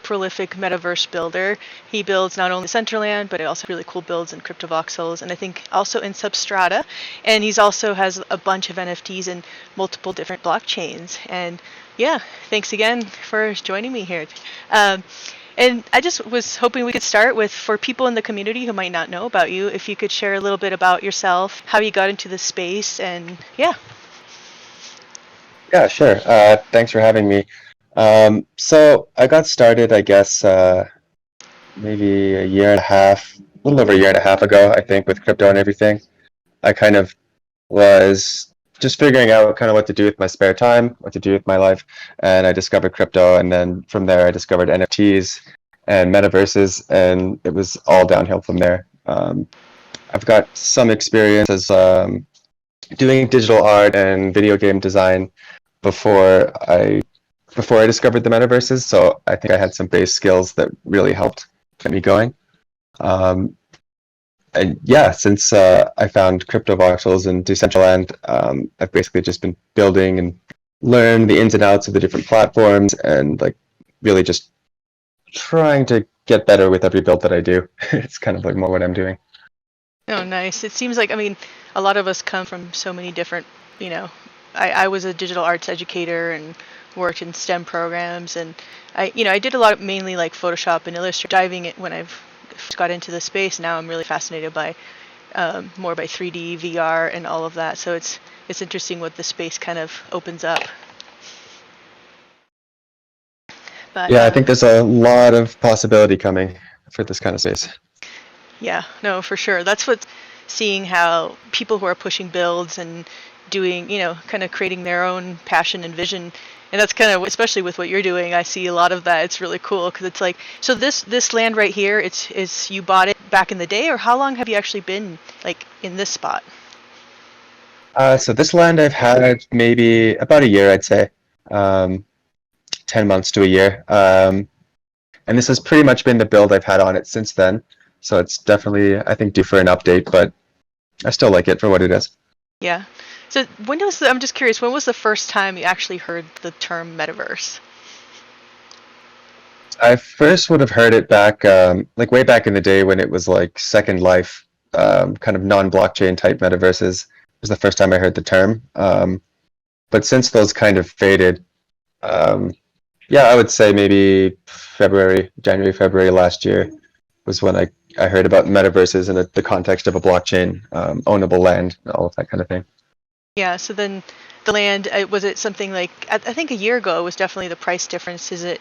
prolific Metaverse builder. He builds not only Decentraland, but also really cool builds in Cryptovoxels, and I think also in Substrata. And he's also has a bunch of NFTs in multiple different blockchains. And yeah, thanks again for joining me here. And I just was hoping we could start with, for people in the community who might not know about you, if you could share a little bit about yourself, how you got into the space, and yeah. Yeah, sure. Thanks for having me. So I got started, I guess, maybe a year and a half, a little over a year and a half ago, I think, with crypto and everything. I kind of was just figuring out kind of what to do with my spare time, what to do with my life, and I discovered crypto, and then from there I discovered NFTs and metaverses, and it was all downhill from there. I've got some experience as doing digital art and video game design before I discovered the metaverses, so I think I had some base skills that really helped get me going. And yeah, since I found Cryptovoxels and Decentraland, I've basically just been building and learn the ins and outs of the different platforms, and like really just trying to get better with every build that I do. It's kind of like more what I'm doing. Oh, nice. It seems like, I mean, a lot of us come from so many different, I was a digital arts educator and worked in STEM programs, and I did a lot of mainly like Photoshop and Illustrator diving it when I've got into the space. Now I'm really fascinated by more by 3D, VR, and all of that. So it's interesting what the space kind of opens up. But Yeah, I think there's a lot of possibility coming for this kind of space. Yeah, no, for sure. That's what seeing how people who are pushing builds and doing, kind of creating their own passion and vision. And that's kind of, especially with what you're doing, I see a lot of that. It's really cool because it's like, so this land right here, it's you bought it back in the day, or how long have you actually been like in this spot? So this land I've had maybe about a year, I'd say, 10 months to a year. And this has pretty much been the build I've had on it since then. So it's definitely, I think, due for an update, but I still like it for what it is. Yeah. So I'm just curious, when was the first time you actually heard the term metaverse? I first would have heard it back, like way back in the day when it was like Second Life, kind of non-blockchain type metaverses was the first time I heard the term. But since those kind of faded, yeah, I would say maybe January, February last year was when I heard about metaverses in the context of a blockchain, ownable land, all of that kind of thing. Yeah, so then the land, was it something like, I think a year ago it was definitely the price difference. Is it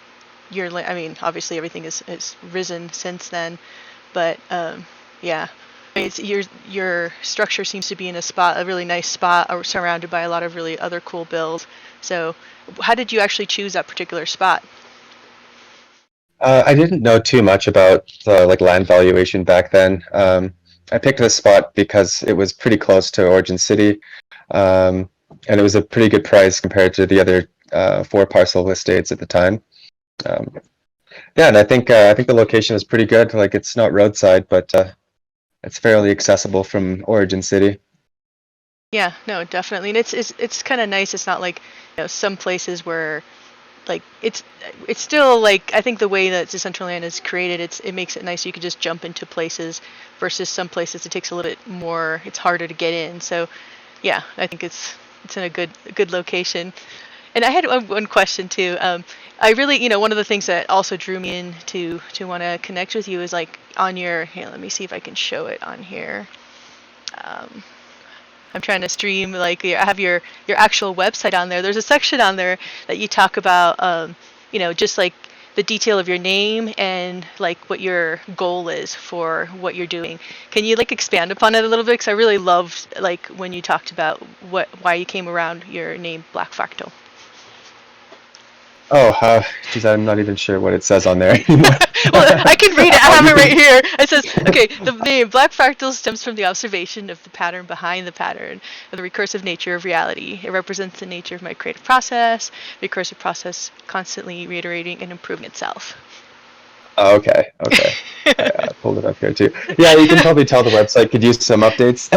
I mean, obviously everything is risen since then, but yeah. I mean, your structure seems to be in a really nice spot, or surrounded by a lot of really other cool builds. So how did you actually choose that particular spot? I didn't know too much about the like land valuation back then. I picked this spot because it was pretty close to Origin City, and it was a pretty good price compared to the other 4 parcel estates at the time. Yeah, and I think the location is pretty good. Like it's not roadside, but it's fairly accessible from Origin City. Yeah, no, definitely, and it's kind of nice. It's not like some places where like it's still like, I think the way that Decentraland is created, it makes it nice. You can just jump into places versus some places it takes a little bit more. It's harder to get in. So yeah, I think it's in a good location. And I had one question too. I really, one of the things that also drew me in to want to connect with you is like on your, here, let me see if I can show it on here. I'm trying to stream, like I have your actual website on there. There's a section on there that you talk about, just like the detail of your name and like what your goal is for what you're doing. Can you like expand upon it a little bit? Because I really loved like when you talked about why you came around your name BlackFractal. Oh, geez, I'm not even sure what it says on there anymore. Well, I can read it. I have it right here. It says, okay, the name BlackFractal stems from the observation of the pattern behind the pattern, of the recursive nature of reality. It represents the nature of my creative process, the recursive process constantly reiterating and improving itself. Oh, okay. I pulled it up here too. Yeah, you can probably tell the website could use some updates.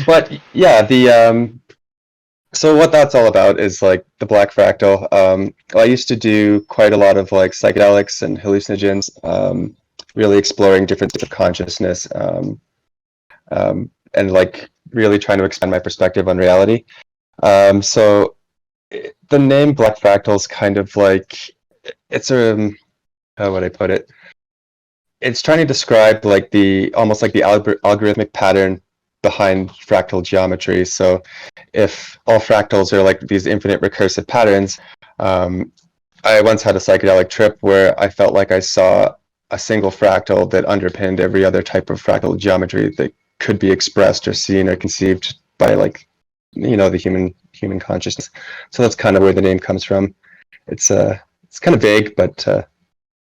But yeah, So what that's all about is like the BlackFractal. I used to do quite a lot of like psychedelics and hallucinogens, really exploring different states of consciousness, and like really trying to expand my perspective on reality. So the name BlackFractal is kind of like it's a how would I put it? It's trying to describe like the almost like the algorithmic pattern behind fractal geometry. So if all fractals are like these infinite recursive patterns, um, I once had a psychedelic trip where I felt like I saw a single fractal that underpinned every other type of fractal geometry that could be expressed or seen or conceived by like the human consciousness. So that's kind of where the name comes from. It's kind of vague, but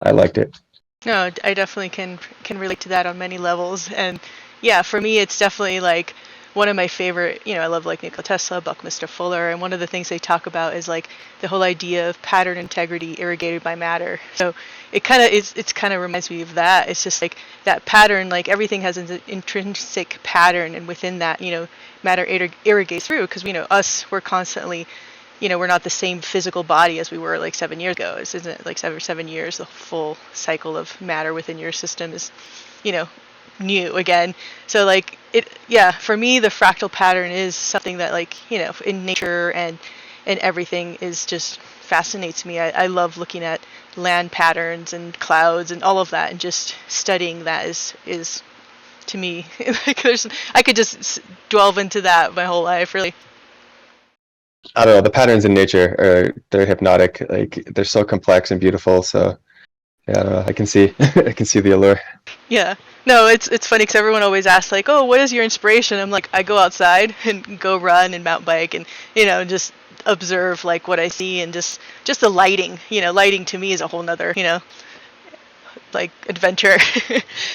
I liked it. No, I definitely can relate to that on many levels. And yeah, for me, it's definitely like one of my favorite. I love like Nikola Tesla, Buckminster Fuller, and one of the things they talk about is like the whole idea of pattern integrity irrigated by matter. So it kind of it's kind of reminds me of that. It's just like that pattern, like everything has an intrinsic pattern, and within that, matter irrigates through because us, we're constantly we're not the same physical body as we were like 7 years ago. This isn't like every 7 years, the full cycle of matter within your system is, you know, new again. So like yeah, for me, the fractal pattern is something that like, in nature and everything is just fascinates me. I love looking at land patterns and clouds and all of that and just studying that is to me, like I could just delve into that my whole life, really. I don't know. The patterns in nature they're hypnotic. Like they're so complex and beautiful. So yeah, I don't know. I can see I can see the allure. Yeah. No, it's funny because everyone always asks like, "Oh, what is your inspiration?" I'm like, I go outside and go run and mountain bike and just observe like what I see and just the lighting. Lighting to me is a whole nother like adventure.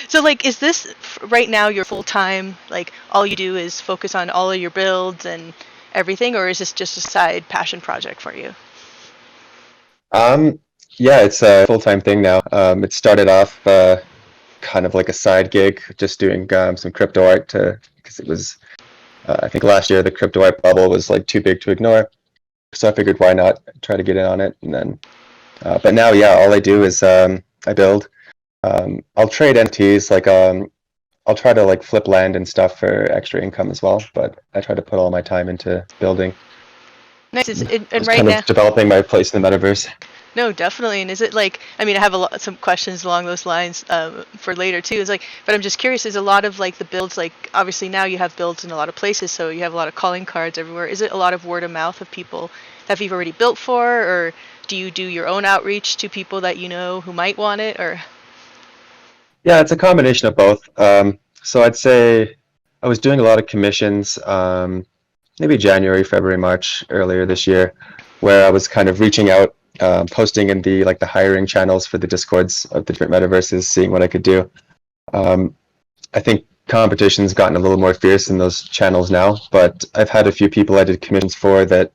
So like, is this right now your full time? Like, all you do is focus on all of your builds and everything, or is this just a side passion project for you? Um, yeah, it's a full-time thing now. It started off kind of like a side gig, just doing some crypto art to because it was I think last year the crypto art bubble was like too big to ignore. So I figured why not try to get in on it, and then but now yeah, all I do is I build. I'll trade NFTs like I'll try to like flip land and stuff for extra income as well, but I try to put all my time into building, Nice. And just right kind of now, developing my place in the metaverse. no, definitely. And is it like, I mean, I have some questions along those lines for later too. It's like, but I'm just curious. Is a lot of like the builds, like obviously now you have builds in a lot of places, so you have a lot of calling cards everywhere. Is it a lot of word of mouth of people that you've already built for, or do you do your own outreach to people that you know who might want it, or? Yeah, it's a combination of both. So I'd say I was doing a lot of commissions, maybe January, February, March earlier this year, where I was kind of reaching out, posting in the like the hiring channels for the discords of the different metaverses, seeing what I could do. Um, I think competition's gotten a little more fierce in those channels now, but I've had a few people I did commissions for that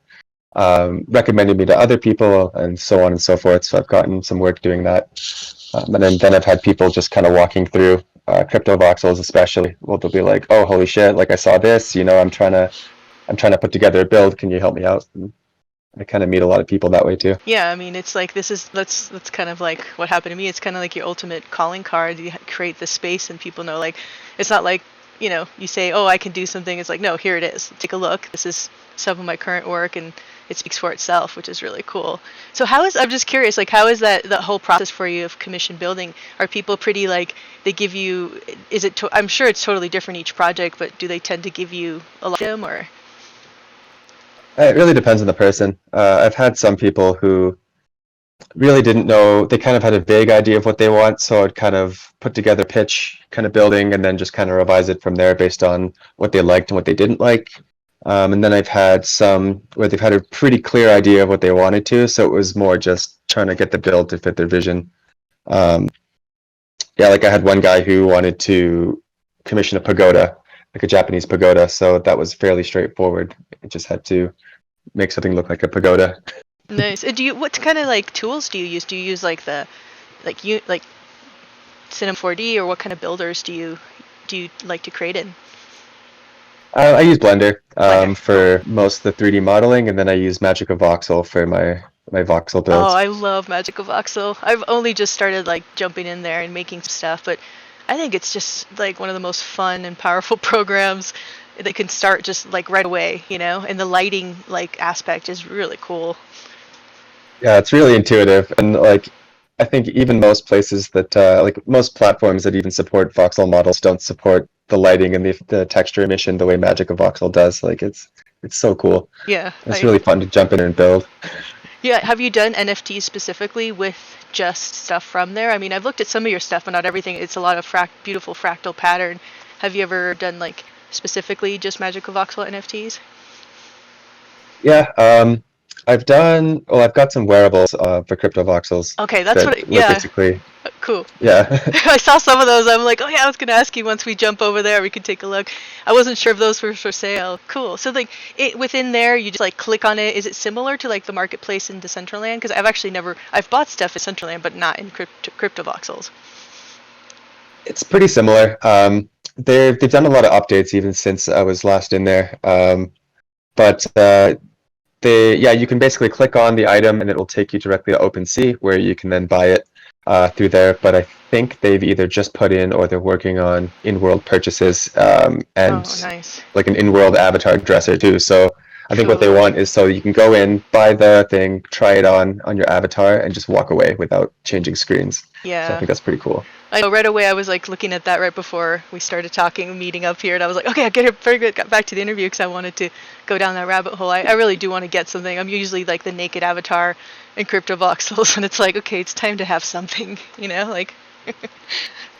recommended me to other people, and so on and so forth. So I've gotten some work doing that. And then I've had people just kind of walking through Cryptovoxels, especially. Well, they'll be like, "Oh, holy shit! Like I saw this. I'm trying to put together a build. Can you help me out?" And I kind of meet a lot of people that way too. Yeah, I mean, it's like that's kind of like what happened to me. It's kind of like your ultimate calling card. You create the space, and people know. Like, it's not like you say, "Oh, I can do something." It's like, no, here it is. Take a look. This is some of my current work, and it speaks for itself, which is really cool. So, I'm just curious, like, how is that whole process for you of commission building? Are people pretty like they give you? Is it? I'm sure it's totally different each project, but do they tend to give you a lot of them or? It really depends on the person. I've had some people who really didn't know. They kind of had a vague idea of what they want, so I'd kind of put together a pitch, kind of building, and then just kind of revise it from there based on what they liked and what they didn't like. And then I've had some where they've had a pretty clear idea of what they wanted to, so it was more just trying to get the build to fit their vision. Um, yeah, like I had one guy who wanted to commission a pagoda, like a Japanese pagoda, so that was fairly straightforward. It just had to make something look like a pagoda. Nice. What kind of like tools do you use? Do you use like like Cinema 4D, or what kind of builders do you like to create in? I use Blender Blender. Cool. for most of the 3D modeling, and then I use Voxel for my voxel Oh, builds. I love Magical Voxel. I've only just started like jumping in there and making stuff, but I think it's just like one of the most fun and powerful programs that can start just like right away, and the lighting like aspect is really cool. Yeah, it's really intuitive, and like I think even most places that like most platforms that even support voxel models don't support the lighting and the texture emission the way Voxel does. Like it's so cool. Yeah, It's really fun to jump in and build. yeah. Have you done NFTs specifically with just stuff from there? I mean, I've looked at some of your stuff, but not everything. It's a lot of beautiful fractal pattern. Have you ever done like specifically just Magical Voxel NFTs? Yeah, I've got some wearables for Cryptovoxels Okay, that's that what. were Yeah, basically, cool. yeah. I saw some of those. I'm like, oh yeah, I was gonna ask you once we jump over there, we could take a look. I wasn't sure if those were for sale. Cool. So like, within there, you just like click on it. Is it similar to like the marketplace in Decentraland? Because I've actually never, I've bought stuff in Decentraland, but not in Cryptovoxels. It's pretty similar. They've done a lot of updates even since I was last in there. But yeah, you can basically click on the item and it will take you directly to OpenSea where you can then buy it through there. But I think they've either just put in or they're working on in-world purchases and Oh, nice. like an in-world avatar dresser too. So I think what they Cool. want is so you can go in, buy the thing, try it on your avatar, and just walk away without changing screens. So I Yeah. think that's pretty cool. I know right away I was like looking at that right before we started talking, meeting up here, and I was like, okay, I get it very good. Got back to the interview because I wanted to go down that rabbit hole. I really do want to get something. I'm usually like the naked avatar in Cryptovoxels, and it's like, okay, it's time to have something, like.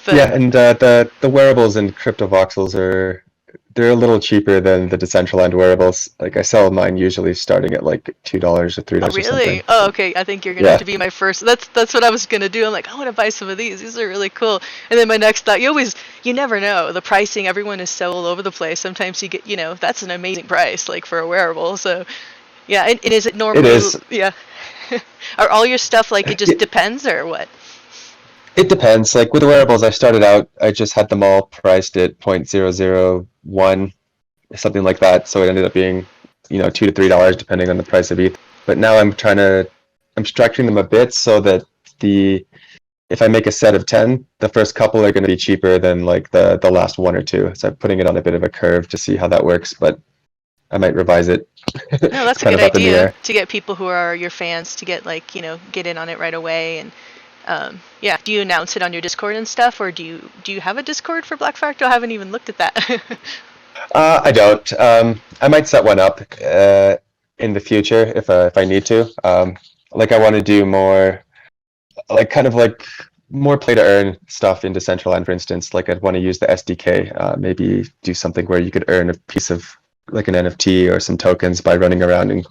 But Yeah, and the wearables in Cryptovoxels they're a little cheaper than the Decentraland wearables. Like I sell mine usually starting at like $2 or oh, $3 or really? something. Oh, okay. I think you're gonna have Yeah, to be my first. That's what I was gonna do. I'm like, I want to buy some of these. These are really cool. And then my next thought, you never know the pricing. Everyone is so all over the place. Sometimes you get, that's an amazing price, like for a wearable. So yeah. And is it it normally, is. yeah? Are all your stuff like it just It, depends or what? it depends. Like with the wearables, I started out, I just had them all priced at 0.001, something like that. So it ended up being, $2 to $3 depending on the price of each. But now I'm structuring them a bit so that the if I make a set of 10, the first couple are going to be cheaper than like the last one or two. So I'm putting it on a bit of a curve to see how that works, but I might revise it. No, It's that's a kind good of up in the idea air. to get people who are your fans to get like get in on it right away. And yeah, do you announce it on your Discord and stuff, or do you have a Discord for BlackFractal? I haven't even looked at that. I don't. I might set one up in the future if I need to. Like I want to do more, like kind of like more play to earn stuff in Decentraland, for instance. Like I'd want to use the SDK, maybe do something where you could earn a piece of like an NFT or some tokens by running around and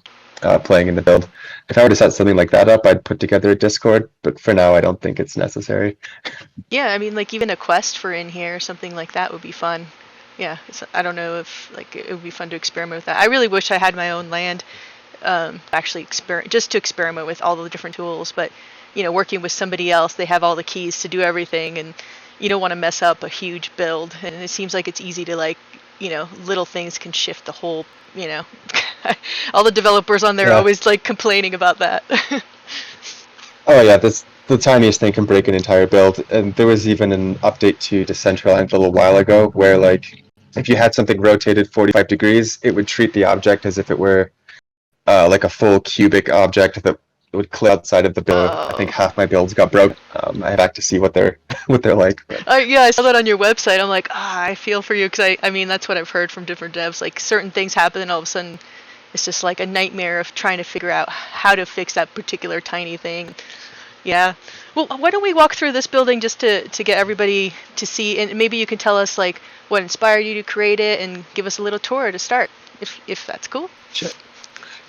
playing in the build. If I were to set something like that up, I'd put together a Discord, but for now, I don't think it's necessary. Yeah, I mean, like even a quest for in here, something like that would be fun. Yeah, I don't know if like it would be fun to experiment with that. I really wish I had my own land, actually just to experiment with all the different tools. But working with somebody else, they have all the keys to do everything, and you don't want to mess up a huge build. And it seems like it's easy to like, little things can shift the whole. You know, all the developers on there are Yeah. always like complaining about that. Oh yeah, this the tiniest thing can break an entire build. And there was even an update to Decentraland a little while ago where like if you had something rotated 45 degrees, it would treat the object as if it were like a full cubic object that would clear outside of the build. I think Oh. half my builds got broke. I have back to see what they're what they're like. But Yeah, I saw that on your website. I'm like, I feel for you because I mean, that's what I've heard from different devs. Like, certain things happen, and all of a sudden, it's just like a nightmare of trying to figure out how to fix that particular tiny thing. Yeah. Well, why don't we walk through this building just to get everybody to see, and maybe you can tell us like what inspired you to create it, and give us a little tour to start, if that's cool. sure.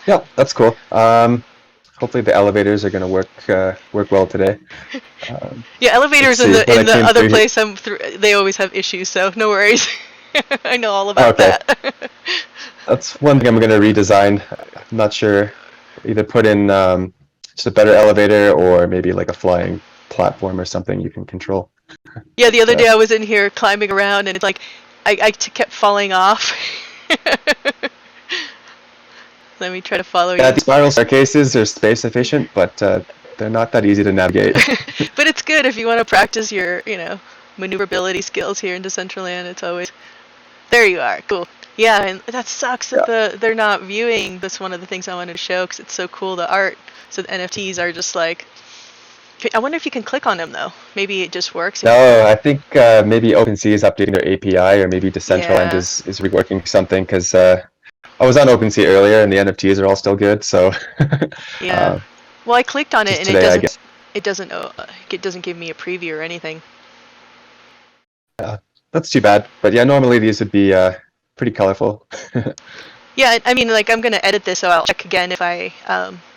Yeah, that's cool. Hopefully the elevators are going to work well today. Yeah, Let's elevators in see. the When I in the came other through here, place I'm through, they always have issues, so no worries. I know all about okay, that. that's one thing I'm going to redesign. I'm not sure. Either put in just a better elevator or maybe like a flying platform or something you can control. Yeah, the other day Uh, I was in here climbing around, and it's like kept falling off. Let me try to follow Yeah, you. the spiral staircases are space efficient, but they're not that easy to navigate. But it's good if you want to practice your, maneuverability skills here in Decentraland. It's always there. You are cool. Yeah, and that sucks that Yeah. they're not viewing. That's one of the things I wanted to show because it's so cool. The art, so the NFTs are just like. I wonder if you can click on them though. Maybe it just works. No, I think maybe OpenSea is updating their API, or maybe Decentraland Yeah. is reworking something, because I was on OpenSea earlier and the NFTs are all still good. So Yeah. uh, Well, I clicked on it just and it today, I doesn't. guess. It doesn't give me a preview or anything. That's too bad. But yeah, normally these would be pretty colorful. Yeah, I mean, like I'm gonna edit this, so I'll check again if I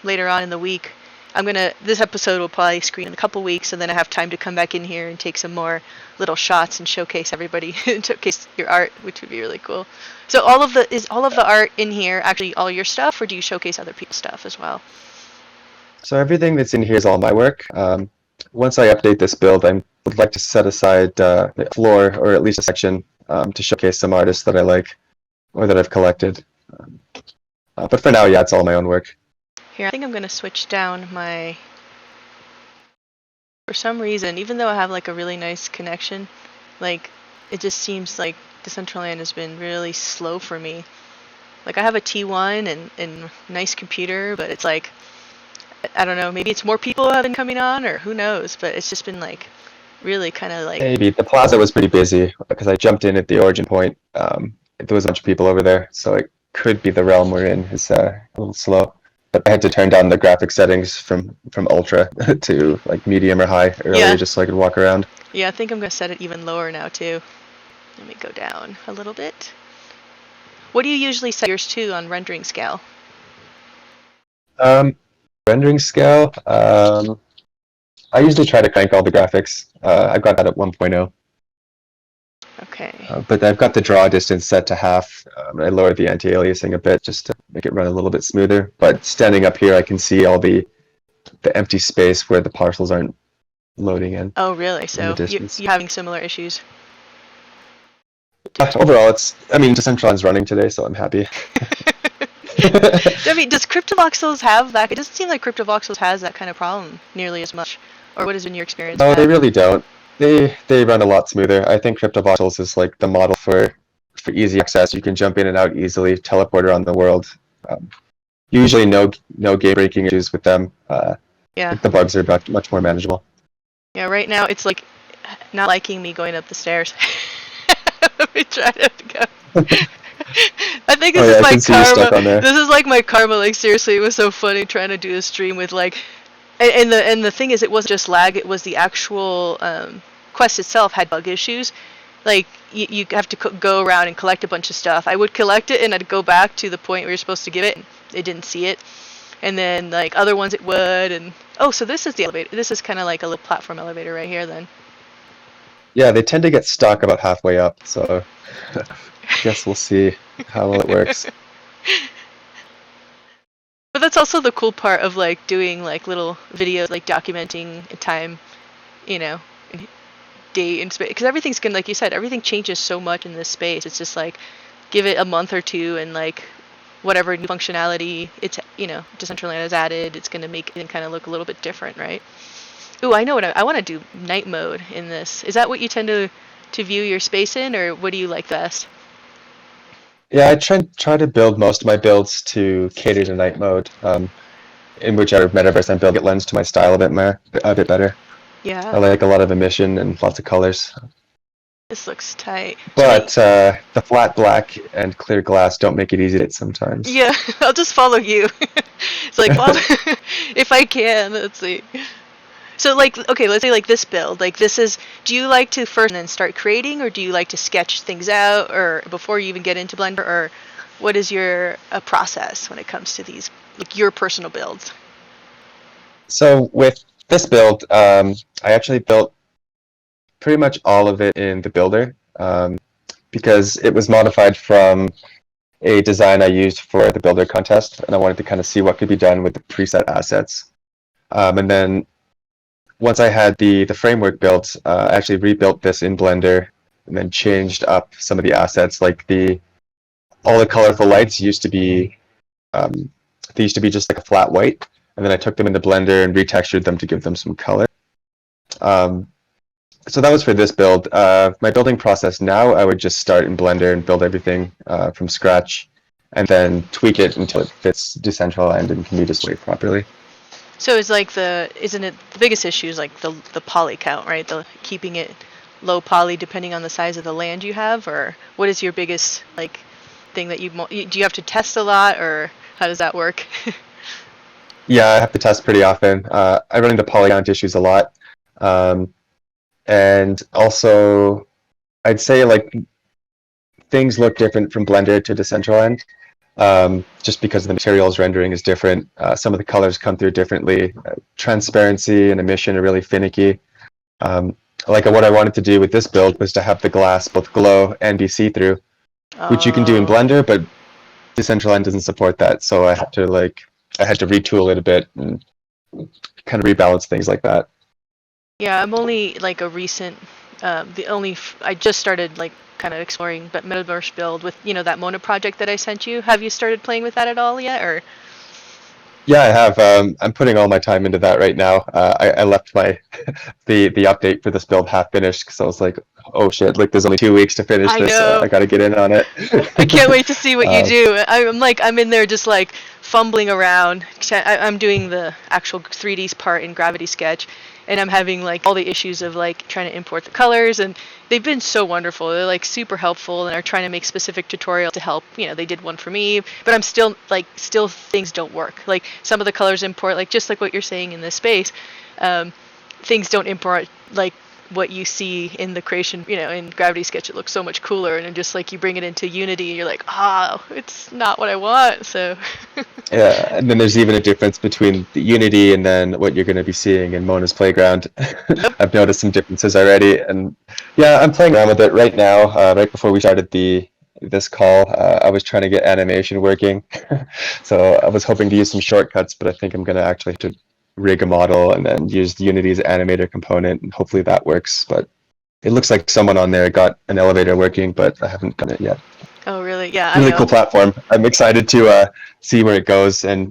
later on in the week. This episode will probably screen in a couple weeks, and then I have time to come back in here and take some more little shots and showcase everybody, showcase your art, which would be really cool. So is all of the art in here actually all your stuff, or do you showcase other people's stuff as well? So everything that's in here is all my work. Once I update this build, I would like to set aside the floor, or at least a section, to showcase some artists that I like or that I've collected. But for now, yeah, it's all my own work. Here, I think I'm gonna switch down my. For some reason, even though I have like a really nice connection, like it just seems like Decentraland has been really slow for me. Like I have a T1 and nice computer, but it's like I don't know, maybe it's more people have been coming on or who knows, but it's just been like really kind of like Maybe the plaza was pretty busy because I jumped in at the origin point. There was a bunch of people over there, so it could be the realm we're in is a little slow. But I had to turn down the graphic settings from ultra to like medium or high earlier, yeah. just so I could walk around. Yeah, I think I'm going to set it even lower now too. Let me go down a little bit. What do you usually set yours to on rendering scale? Rendering scale, I usually try to crank all the graphics. I've got that at 1.0. Okay. But I've got the draw distance set to half. I lowered the anti-aliasing a bit just to make it run a little bit smoother. But standing up here, I can see all the empty space where the parcels aren't loading in. Oh, really? In the So distance. you're having similar issues? Overall, Decentraland's running today, so I'm happy. I mean, does Cryptovoxels have that? It doesn't seem like Cryptovoxels has that kind of problem nearly as much. Or what has been your experience? No, they really don't. They run a lot smoother. I think Cryptovoxels is like the model for easy access. You can jump in and out easily, teleport around the world. Usually no game breaking issues with them. Yeah. The bugs are much more manageable. Yeah, right now it's like not liking me going up the stairs. Let me try to go. I think this is my karma. This is like my karma. Like seriously, it was so funny trying to do a stream with like, and the thing is, it wasn't just lag. It was the actual quest itself had bug issues. Like you have to go around and collect a bunch of stuff. I would collect it and I'd go back to the point where you're supposed to give it. It didn't see it, and then like other ones it would. And oh, so this is the elevator. This is kind of like a little platform elevator right here then. Yeah, they tend to get stuck about halfway up, so I guess we'll see how well it works. But that's also the cool part of like doing like little videos, like documenting time, date and space. Because everything's gonna, like you said, everything changes so much in this space. It's just like give it a month or two and like whatever new functionality it's Decentraland has added, it's gonna make it kind of look a little bit different, right? Ooh, I know what I want to do. Night mode in this. Is that what you tend to view your space in, or what do you like best? Yeah, I try to build most of my builds to cater to night mode. In whichever metaverse I'm building, it lends to my style a bit better. Yeah. I like a lot of emission and lots of colors. This looks tight. But the flat black and clear glass don't make it easy to sometimes. Yeah, I'll just follow you. It's like, well, if I can, let's see. So like, okay, let's say like this build, like this is, do you like to first and then start creating, or do you like to sketch things out, or before you even get into Blender, or what is your process when it comes to these, like your personal builds? So with this build, I actually built pretty much all of it in the builder, because it was modified from a design I used for the builder contest, and I wanted to kind of see what could be done with the preset assets. And then once I had the framework built, I actually rebuilt this in Blender and then changed up some of the assets, like the all the colorful lights used to be they used to be just like a flat white, and then I took them into Blender and retextured them to give them some color. So that was for this build. My building process now, I would just start in Blender and build everything from scratch, and then tweak it until it fits Decentraland and can be displayed properly. So it's like isn't it the biggest issue is like the poly count, right? The keeping it low poly depending on the size of the land you have, or what is your biggest like thing that do you have to test a lot, or how does that work? Yeah, I have to test pretty often. I run into poly count issues a lot. And also, I'd say like things look different from Blender to Decentraland, just because the materials rendering is different. Some of the colors come through differently. Transparency and emission are really finicky. Like what I wanted to do with this build was to have the glass both glow and be see-through, which you can do in Blender, but Decentraland doesn't support that. So I had to retool it a bit and kind of rebalance things like that. Yeah, I'm only like a recent, I just started like kind of exploring, but Metaverse build with, that Mona project that I sent you. Have you started playing with that at all yet, or? Yeah, I have. I'm putting all my time into that right now. I left my the update for this build half finished because I was like, oh shit, like there's only 2 weeks to finish I this. know. I got to get in on it. I can't wait to see what you do. I'm in there just like fumbling around. I'm doing the actual 3D part in Gravity Sketch, and I'm having like all the issues of like trying to import the colors, and they've been so wonderful. They're like super helpful and are trying to make specific tutorials to help. They did one for me, but I'm still things don't work. Like some of the colors import, like just like what you're saying in this space, things don't import like what you see in the creation, in Gravity Sketch. It looks so much cooler, and just like you bring it into Unity, you're like, it's not what I want. So Yeah, and then there's even a difference between the Unity and then what you're going to be seeing in Mona's Playground. I've noticed some differences already, and yeah, I'm playing around with it right now. Right before we started this call, I was trying to get animation working, so I was hoping to use some shortcuts, but I think I'm going to actually have to rig a model and then use Unity's animator component, and hopefully that works. But it looks like someone on there got an elevator working, but I haven't done it yet. Oh, really? Yeah, really cool platform. I'm excited to see where it goes, and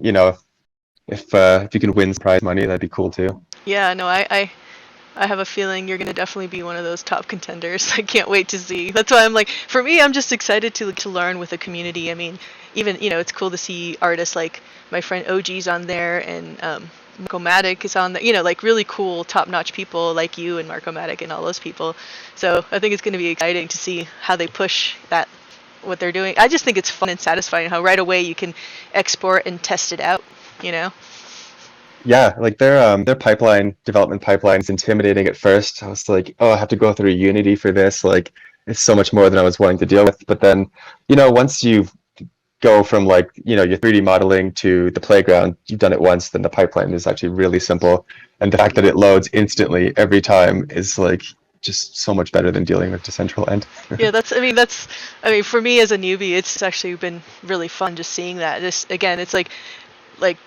if you can win prize money, that'd be cool too. Yeah, no, I have a feeling you're gonna definitely be one of those top contenders. I can't wait to see. That's why I'm like, for me, I'm just excited to learn with the community. I mean, even it's cool to see artists like my friend OG's on there, and Marco-Matic is on there. Like really cool, top-notch people like you and Marco-Matic and all those people. So I think it's gonna be exciting to see how they push that. What they're doing. I just think it's fun and satisfying how right away you can export and test it out, Yeah, like their development pipeline is intimidating at first. I was like, oh, I have to go through Unity for this. Like, it's so much more than I was wanting to deal with. But then, once you go from like, your 3D modeling to the playground, you've done it once, then the pipeline is actually really simple. And the fact that it loads instantly every time is like just so much better than dealing with Decentraland. Yeah, for me as a newbie, it's actually been really fun just seeing that. Again, it's like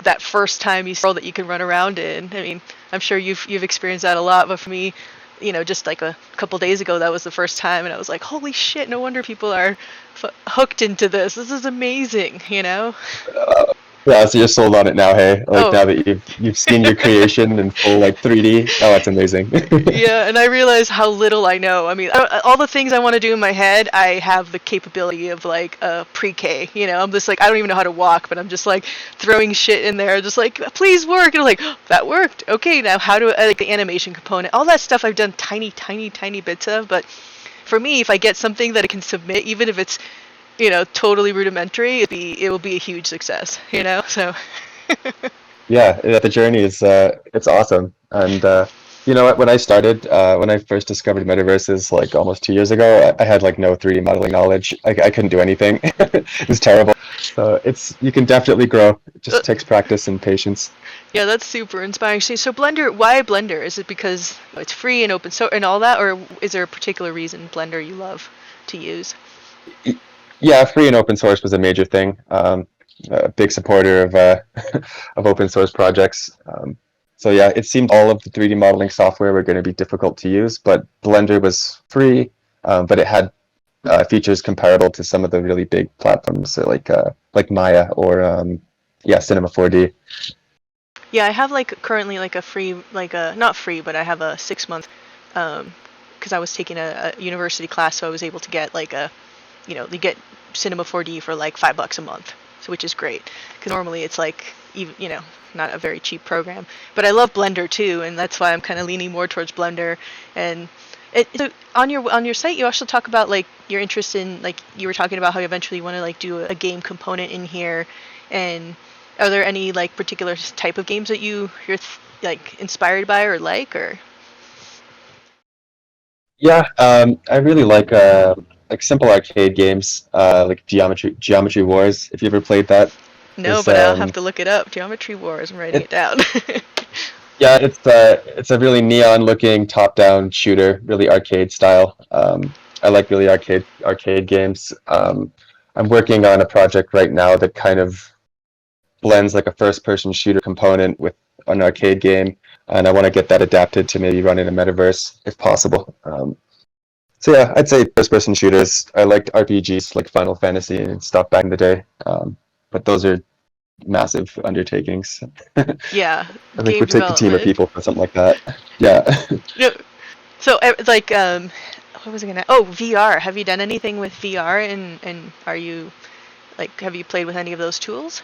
that first time you saw that you can run around in. I mean, I'm sure you've experienced that a lot, but for me, just like a couple days ago, that was the first time, and I was like, holy shit, no wonder people are hooked into this. This is amazing, Yeah, so you're sold on it now, hey? Like now that you've seen your creation in full like 3D. Oh, that's amazing. Yeah, and I realize how little I know. I mean, all the things I want to do in my head, I have the capability of like pre-K. I'm just like, I don't even know how to walk, but I'm just like throwing shit in there, just like, please work. And I'm like, that worked. Okay, now how do I like the animation component? All that stuff I've done tiny bits of, but for me, if I get something that I can submit, even if it's totally rudimentary, it will be a huge success, so. Yeah, the journey is it's awesome. And when I started, when I first discovered metaverses like almost 2 years ago, I had like no 3D modeling knowledge. I couldn't do anything. It was terrible. So you can definitely grow. It just takes practice and patience. Yeah, that's super inspiring. So Blender, why Blender? Is it because it's free and open source and all that, or is there a particular reason Blender you love to use? Yeah, free and open source was a major thing. A big supporter of of open source projects. So yeah, it seemed all of the 3D modeling software were going to be difficult to use, but Blender was free, but it had features comparable to some of the really big platforms, so like Maya or Cinema 4D. Yeah, I have like currently like a free, like a not free, but I have a 6 month, because I was taking a university class, so I was able to get like you get Cinema 4D for like $5 a month, so which is great. Because normally it's like even not a very cheap program. But I love Blender too, and that's why I'm kind of leaning more towards Blender. And so on your site, you also talk about like your interest in, like you were talking about how you eventually want to like do a game component in here. And are there any like particular type of games that you're like inspired by or like or? Yeah, I really like simple arcade games, like Geometry Wars. If you ever played that, No, is but I'll have to look it up. Geometry Wars. I'm writing it it down. yeah, it's a really neon looking top down shooter, really arcade style. I like really arcade games. I'm working on a project right now that kind of blends like a first person shooter component with an arcade game, and I want to get that adapted to maybe run in a metaverse if possible. So yeah, I'd say first-person shooters. I liked RPGs like Final Fantasy and stuff back in the day, but those are massive undertakings. Yeah, I think it game would take a team of development. people for something like that. Yeah. No, so like what was I gonna? Oh, VR. Have you done anything with VR? And are you like have you played with any of those tools?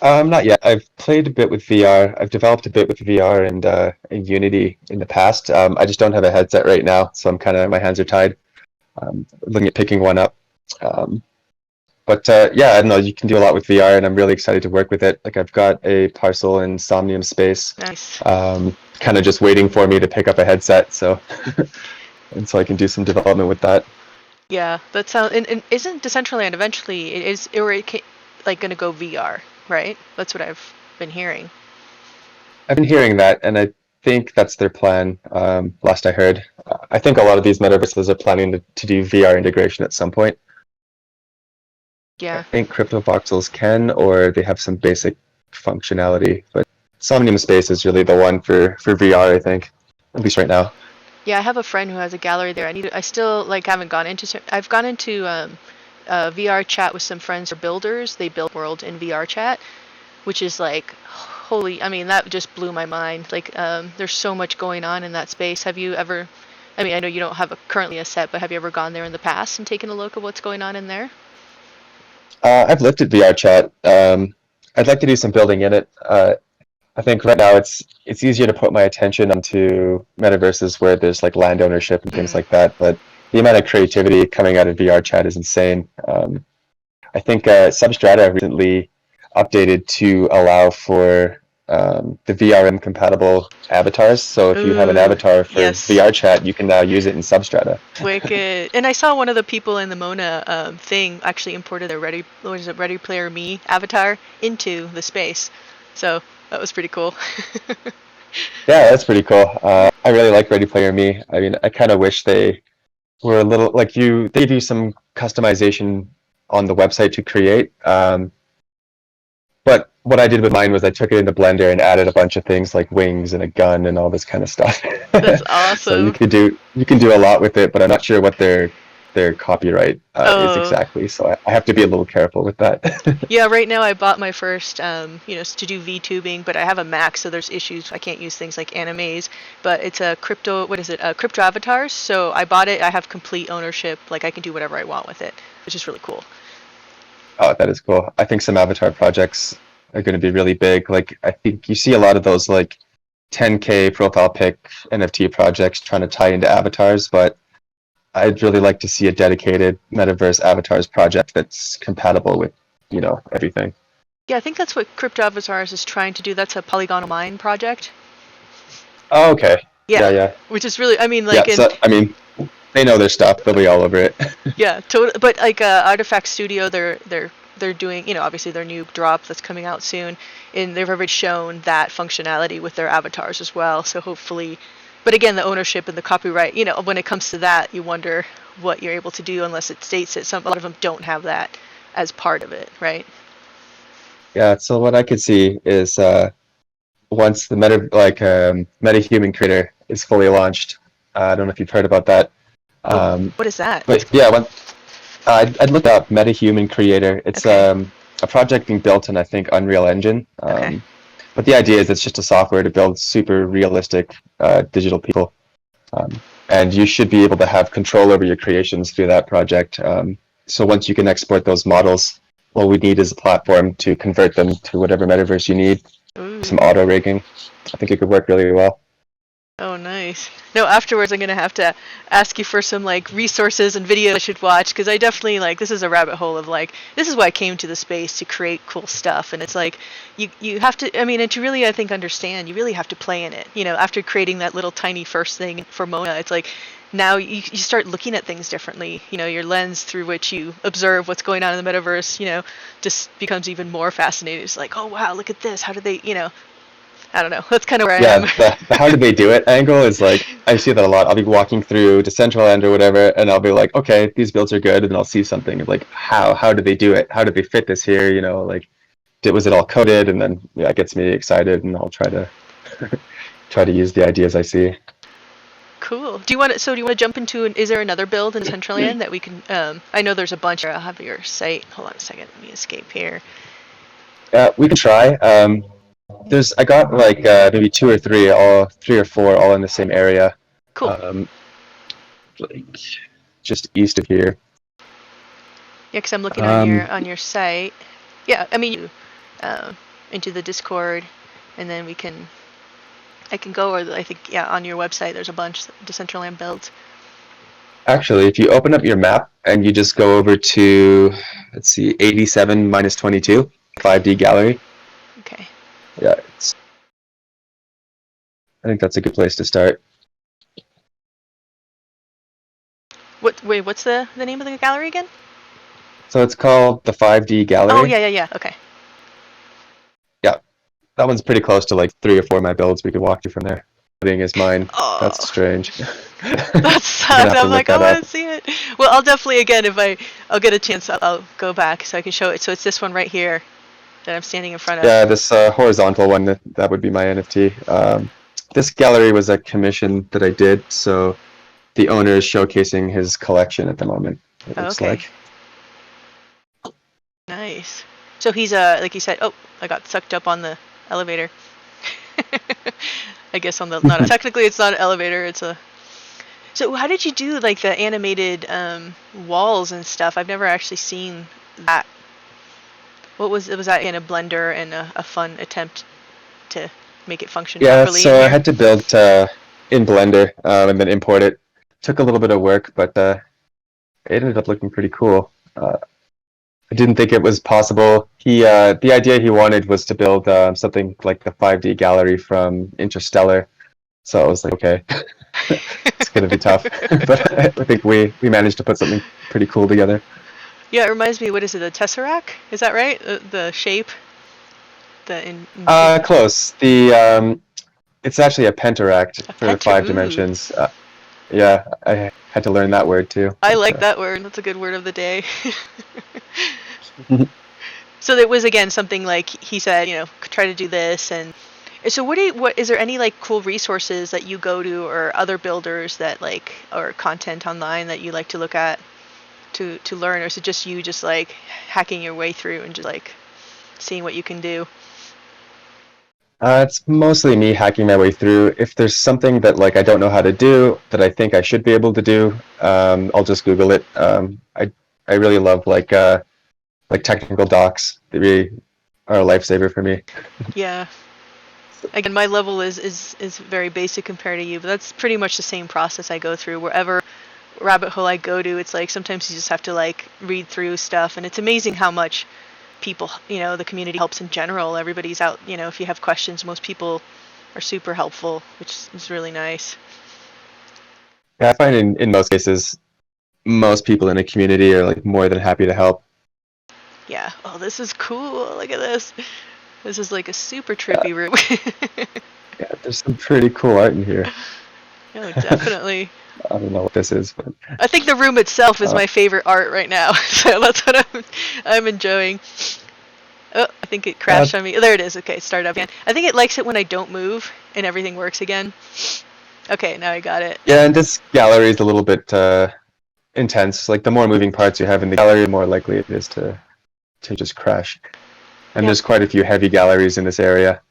Not yet. I've played a bit with VR. I've developed a bit with VR and Unity in the past. I just don't have a headset right now, so I'm kind of my hands are tied. Looking at picking one up. Um, But yeah, I don't know. You can do a lot with VR, and I'm really excited to work with it. Like I've got a parcel in Somnium Space, Nice. kind of just waiting for me to pick up a headset. So and so I can do some development with that. Yeah, that sounds. And isn't Decentraland eventually it is or like gonna go VR, right? That's what I've been hearing. I've been hearing that, and I think that's their plan. Last I heard, I think a lot of these metaverses are planning to do VR integration at some point. I Yeah. think Cryptovoxels can, or they have some basic functionality, but Somnium Space is really the one for VR. I think, at least right now. Yeah, I have a friend who has a gallery there. I still like haven't gone into. I've gone into VR chat with some friends or builders. They build world in VR chat, which is like holy. I mean, that just blew my mind. Like, there's so much going on in that space. Have you ever? I mean, I know you don't have currently a set, but have you ever gone there in the past and taken a look at what's going on in there? I've looked at VR chat. I'd like to do some building in it. I think right now it's easier to put my attention onto metaverses where there's like land ownership and things Mm. like that. But the amount of creativity coming out of VR chat is insane. I think Substrata recently updated to allow for the VRM compatible avatars. So if you have an Ooh, avatar for yes. VR chat, you can now use it in Substrata. Wicked. And I saw one of the people in the Mona thing actually imported their what is it, Ready Player Me avatar into the space. So that was pretty cool. Yeah, that's pretty cool. I really like Ready Player Me. I mean, I kind of wish they were a little like they give you some customization on the website to create. But what I did with mine was I took it into Blender and added a bunch of things like wings and a gun and all this kind of stuff. That's So awesome. you can do a lot with it, but I'm not sure what their copyright is Oh, exactly. So I have to be a little careful with that. yeah, right now I bought my first, to do VTubing, but I have a Mac, so there's issues. I can't use things like animes, but it's a what is it, crypto avatars. So I bought it. I have complete ownership. Like I can do whatever I want with it, which is really cool. Oh, that is cool. I think some avatar projects are going to be really big. Like I think you see a lot of those like 10K profile pic NFT projects trying to tie into avatars, but I'd really like to see a dedicated metaverse avatars project that's compatible with, everything. Yeah, I think that's what crypto avatars is trying to do. That's a polygonal mine project. Oh, okay. Yeah, Yeah, yeah. which is really, I mean, Yeah, like, and so I mean, they know their stuff. They'll be all over it. yeah, total. But like Artifact Studio, they're doing, obviously their new drop that's coming out soon, and they've already shown that functionality with their avatars as well. So hopefully, but again, the ownership and the copyright, when it comes to that, you wonder what you're able to do unless it states it. A lot of them don't have that as part of it, right? Yeah, so what I could see is once the MetaHuman creator is fully launched, I don't know if you've heard about that. What is that? But yeah, I'd look up MetaHuman Creator. It's Okay. a project being built in, I think, Unreal Engine. Okay. But the idea is it's just a software to build super realistic digital people. And you should be able to have control over your creations through that project. So once you can export those models, all we need is a platform to convert them to whatever metaverse you need. Some Ooh. auto rigging. I think it could work really well. Oh, nice. No, afterwards I'm gonna have to ask you for some like resources and videos I should watch because I definitely like this is a rabbit hole of like this is why I came to the space to create cool stuff and it's like you have to I mean and to really I think understand you really have to play in it. You know, after creating that little tiny first thing for Mona, it's like now you start looking at things differently. You know, your lens through which you observe what's going on in the metaverse, you know, just becomes even more fascinating. It's like, oh wow, look at this. How did they, you know, I don't know. That's kind of where I Yeah, am. the how did they do it angle is like I see that a lot. I'll be walking through Decentraland or whatever, and I'll be like, okay, these builds are good, and then I'll see something like how did they do it? How did they fit this here? You know, like was it all coded? And then yeah, it gets me excited, and I'll try to try to use the ideas I see. Cool. Do you want to? So do you want to jump into? Is there another build in Decentraland that we can? I know there's a bunch. I'll have your site. Hold on a second. Let me escape here. We can try. I got like maybe two or three, all three or four, all in the same area, Cool. um, like just east of here. Yeah, because I'm looking Um, on your site. Yeah, I mean, uh, into the Discord, and then we can. I can go, or I think yeah, on your website there's a bunch Decentraland builds. Actually, if you open up your map and you just go over to, let's see, 87 minus 22, 5D gallery. Okay. Yeah, I think that's a good place to start. What? Wait, what's the name of the gallery again? So it's called the 5D Oh gallery. yeah. Okay. Yeah, that one's pretty close to like three or four of my builds. We could walk you from there. Being is mine. That's Oh, strange. that You're gonna sucks. have to I'm look like, I that want up. to see it. Well, I'll definitely again if I'll get a chance, I'll go back so I can show it. So it's this one right here that I'm standing in front of. Yeah, this horizontal one, that would be my NFT. This gallery was a commission that I did, so the owner is showcasing his collection at the moment, it Oh, looks okay. like. Nice. So he's like you said. Oh, I got sucked up on the elevator. I guess on the not technically it's not an elevator. It's a. So how did you do like the animated walls and stuff? I've never actually seen that. What was that in a Blender and a fun attempt to make it function Yeah, properly in so I here? had to build in Blender and then import it. Took a little bit of work, but it ended up looking pretty cool. I didn't think it was possible. The idea he wanted was to build something like the 5D gallery from Interstellar. So I was like, okay, it's gonna be tough, but I think we managed to put something pretty cool together. Yeah, it reminds me. What is it? A tesseract? Is that right? The shape, the in shape. Close. It's actually a pentaract A for penta. five Ooh, dimensions. Yeah, I had to learn that word too. I But, like that word. That's a good word of the day. So it was again something like he said, you know, try to do this and so what is there any like cool resources that you go to or other builders that like or content online that you like to look at to learn or is it just you just like hacking your way through and just like seeing what you can do? it's mostly me hacking my way through. If there's something that like I don't know how to do that I think I should be able to do, I'll just Google it. I really love like technical docs. They really are a lifesaver for me. Yeah. Again, my level is very basic compared to you, but that's pretty much the same process I go through wherever rabbit hole I go to. It's like sometimes you just have to like read through stuff and it's amazing how much people, you know, the community helps in general. Everybody's out, you know, if you have questions, most people are super helpful, which is really nice. Yeah, I find in most cases, most people in a community are like more than happy to help. Yeah. Oh, this is cool. Look at this. This is like a super Yeah, trippy room. yeah, there's some pretty cool art in here. Oh, I definitely. don't know what this is, but I think the room itself is uh, my favorite art right now. So that's what I'm enjoying. Oh, I think it uh, crashed on me. Oh, there it is. Okay, start up again. I think it likes it when I don't move and everything works again. Okay, now I got it. Yeah, and this gallery is a little bit intense. Like the more moving parts you have in the gallery, the more likely it is to just crash. And Yeah. there's quite a few heavy galleries in this area.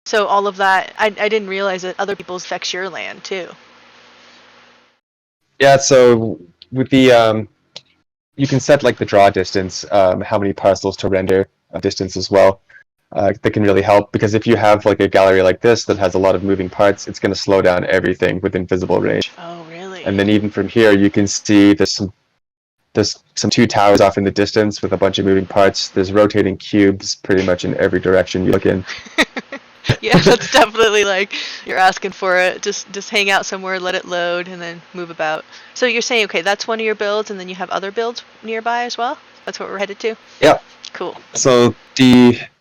So all of that, I didn't realize that other people's affects your land too. Yeah, so with the you can set like the draw distance, how many parcels to render distance as well. That can really help because if you have like a gallery like this that has a lot of moving parts, it's going to slow down everything within visible range. Oh, really? And then even from here, you can see there's some two towers off in the distance with a bunch of moving parts. There's rotating cubes pretty much in every direction you look in. Yeah, that's definitely like you're asking for it. Just hang out somewhere, let it load, and then move about. So you're saying, okay, that's one of your builds, and then you have other builds nearby as well? That's what we're headed to? Yeah. Cool. So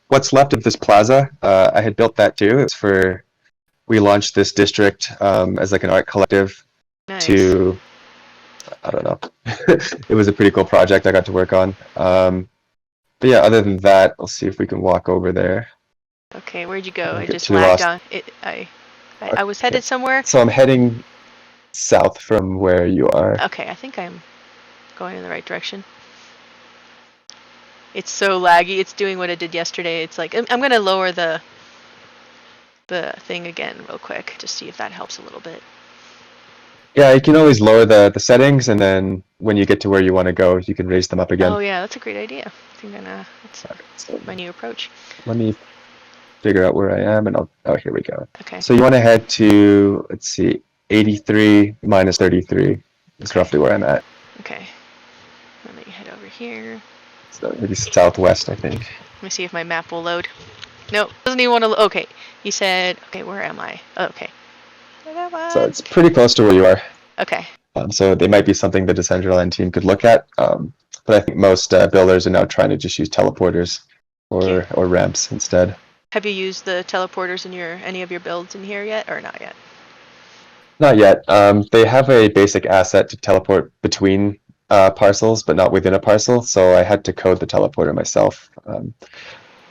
what's left of this plaza, I had built that too. It's for we launched this district as like an art collective Nice. to I don't know. It was a pretty cool project I got to work on. But yeah, other than that, let's see if we can walk over there. Okay, where'd you go? I Get just too lagged lost. on. I was headed somewhere. So I'm heading south from where you are. Okay, I think I'm going in the right direction. It's so laggy. It's doing what it did yesterday. It's like I'm gonna lower the thing again real quick, just see if that helps a little bit. Yeah, you can always lower the settings, and then when you get to where you want to go, you can raise them up again. Oh yeah, that's a great idea. I think that's So my new approach. let me figure out where I am, and oh, here we go. Okay. So you want to head to, let's see, 83 minus 33 is roughly where I'm at. Okay. Let me head over here. So maybe southwest, I think. Let me see if my map will load. Nope, doesn't even want to. Okay, you said. Okay, where am I? Oh, okay. So it's pretty close to where you are. Okay. So they might be something the Decentraland team could look at. But I think most builders are now trying to just use teleporters or ramps instead. Have you used the teleporters in any of your builds in here yet, or not yet? Not yet. They have a basic asset to teleport between parcels, but not within a parcel. So I had to code the teleporter myself,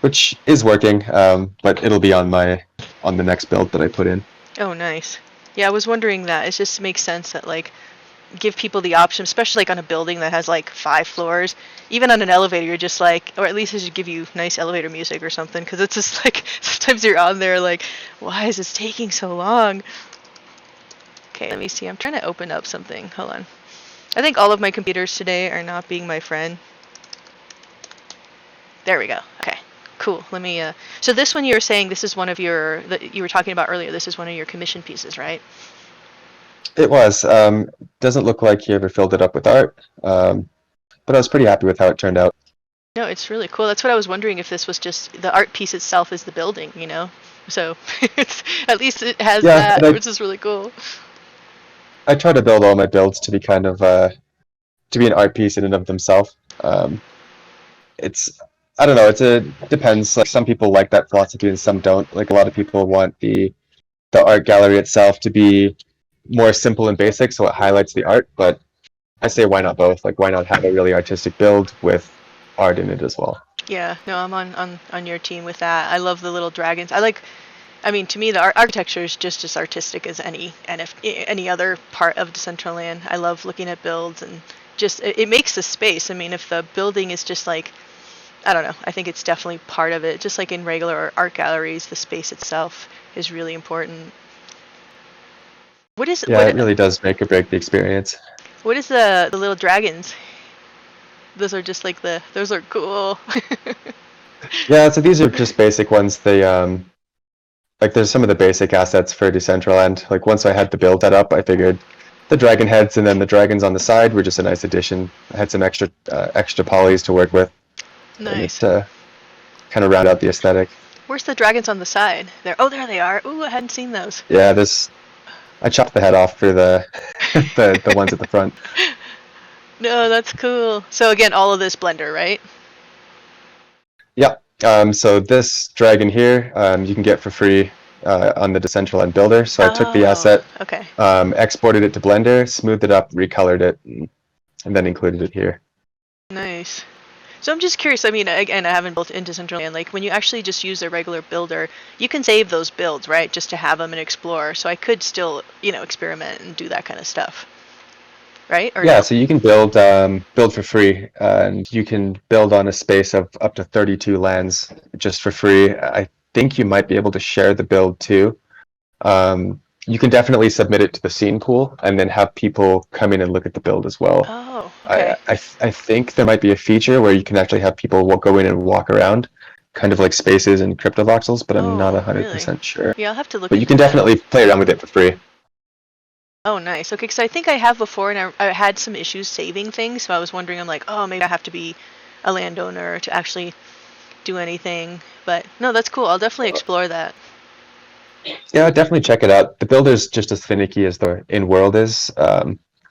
which is working. But it'll be on the next build that I put in. Oh, nice. Yeah, I was wondering that. It just makes sense that like give people the option, especially like on a building that has like 5 floors. Even on an elevator, you're just like, or at least it should give you nice elevator music or something, because it's just like sometimes you're on there like, why is this taking so long? Okay, let me see. I'm trying to open up something. Hold on. I think all of my computers today are not being my friend. There we go. Okay, cool. Let me. So this one you were saying this is one of your that you were talking about earlier. This is one of your commission pieces, right? It was. Doesn't look like he ever filled it up with art, but I was pretty happy with how it turned out. No, it's really cool. That's what I was wondering, if this was just the art piece itself is the building, you know? So it's, at least it has that, which is really cool. I try to build all my builds to be kind of to be an art piece in and of themselves. I don't know. It depends. Like some people like that philosophy and some don't. Like a lot of people want the art gallery itself to be more simple and basic, so it highlights the art. But I say, why not both? Like, why not have a really artistic build with art in it as well? Yeah, no, I'm on your team with that. I love the little dragons. I mean, to me, the architecture is just as artistic as any other part of Decentraland. I love looking at builds, and just it makes the space. I mean, if the building is just like, I don't know, I think it's definitely part of it. Just like in regular art galleries, the space itself is really important. It really does make or break the experience. What is the little dragons? Those are just like those are cool. Yeah, so these are just basic ones. They like there's some of the basic assets for Decentraland. Like once I had the build that up, I figured the dragon heads and then the dragons on the side were just a nice addition. I had some extra polys to work with. Nice. To kind of round out the aesthetic. Where's the dragons on the side? There they are. Ooh, I hadn't seen those. Yeah, I chopped the head off for the the ones at the front. No, that's cool. So again, all of this Blender, right? Yeah. So this dragon here, you can get for free on the Decentraland builder. So I took the asset, okay. Exported it to Blender, smoothed it up, recolored it, and then included it here. Nice. So I'm just curious. I mean, again, I haven't built into Decentraland. Like when you actually just use a regular builder, you can save those builds, right? Just to have them and explore. So I could still, experiment and do that kind of stuff, right? Or Yeah, no? so you can build for free, and you can build on a space of up to 32 lands just for free. I think you might be able to share the build too. You can definitely submit it to the scene pool and then have people come in and look at the build as well. Oh, I okay. I, I think there might be a feature where you can actually have people go in and walk around, kind of like spaces in Cryptovoxels, but I'm not Oh, really? 100% sure. Yeah, I'll have to look But you into can that. definitely play around with it for free. Oh, nice. Okay, because I think I have before, and I had some issues saving things, so I was wondering, I'm like, oh, maybe I have to be a landowner to actually do anything. But no, that's cool. I'll definitely explore that. Yeah, definitely check it out. The builder's just as finicky as the in-world is.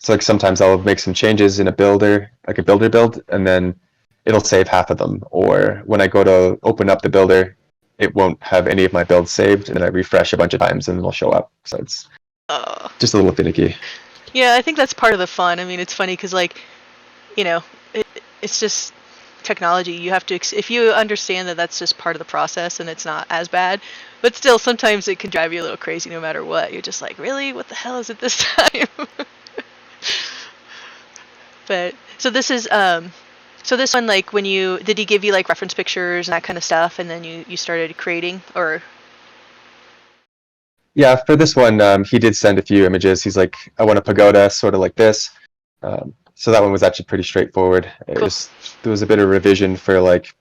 So like sometimes I'll make some changes in a builder, like a builder build, and then it'll save half of them. Or when I go to open up the builder, it won't have any of my builds saved, and then I refresh a bunch of times and it'll show up. So it's Oh, just a little finicky. yeah, I think that's part of the fun. I mean, it's funny because, like, you know, it, it's just technology. You have to, if you understand that that's just part of the process and it's not as bad, but still, sometimes it can drive you a little crazy no matter what. You're just like, really? What the hell is it this time? But so this is so this one, like, when you did he give you like reference pictures and that kind of stuff, and then you started creating, or Yeah, for this one, he did send a few images. He's like, I want a pagoda, sort of like this. So that one was actually pretty straightforward. It cool. was there was a bit of revision for like,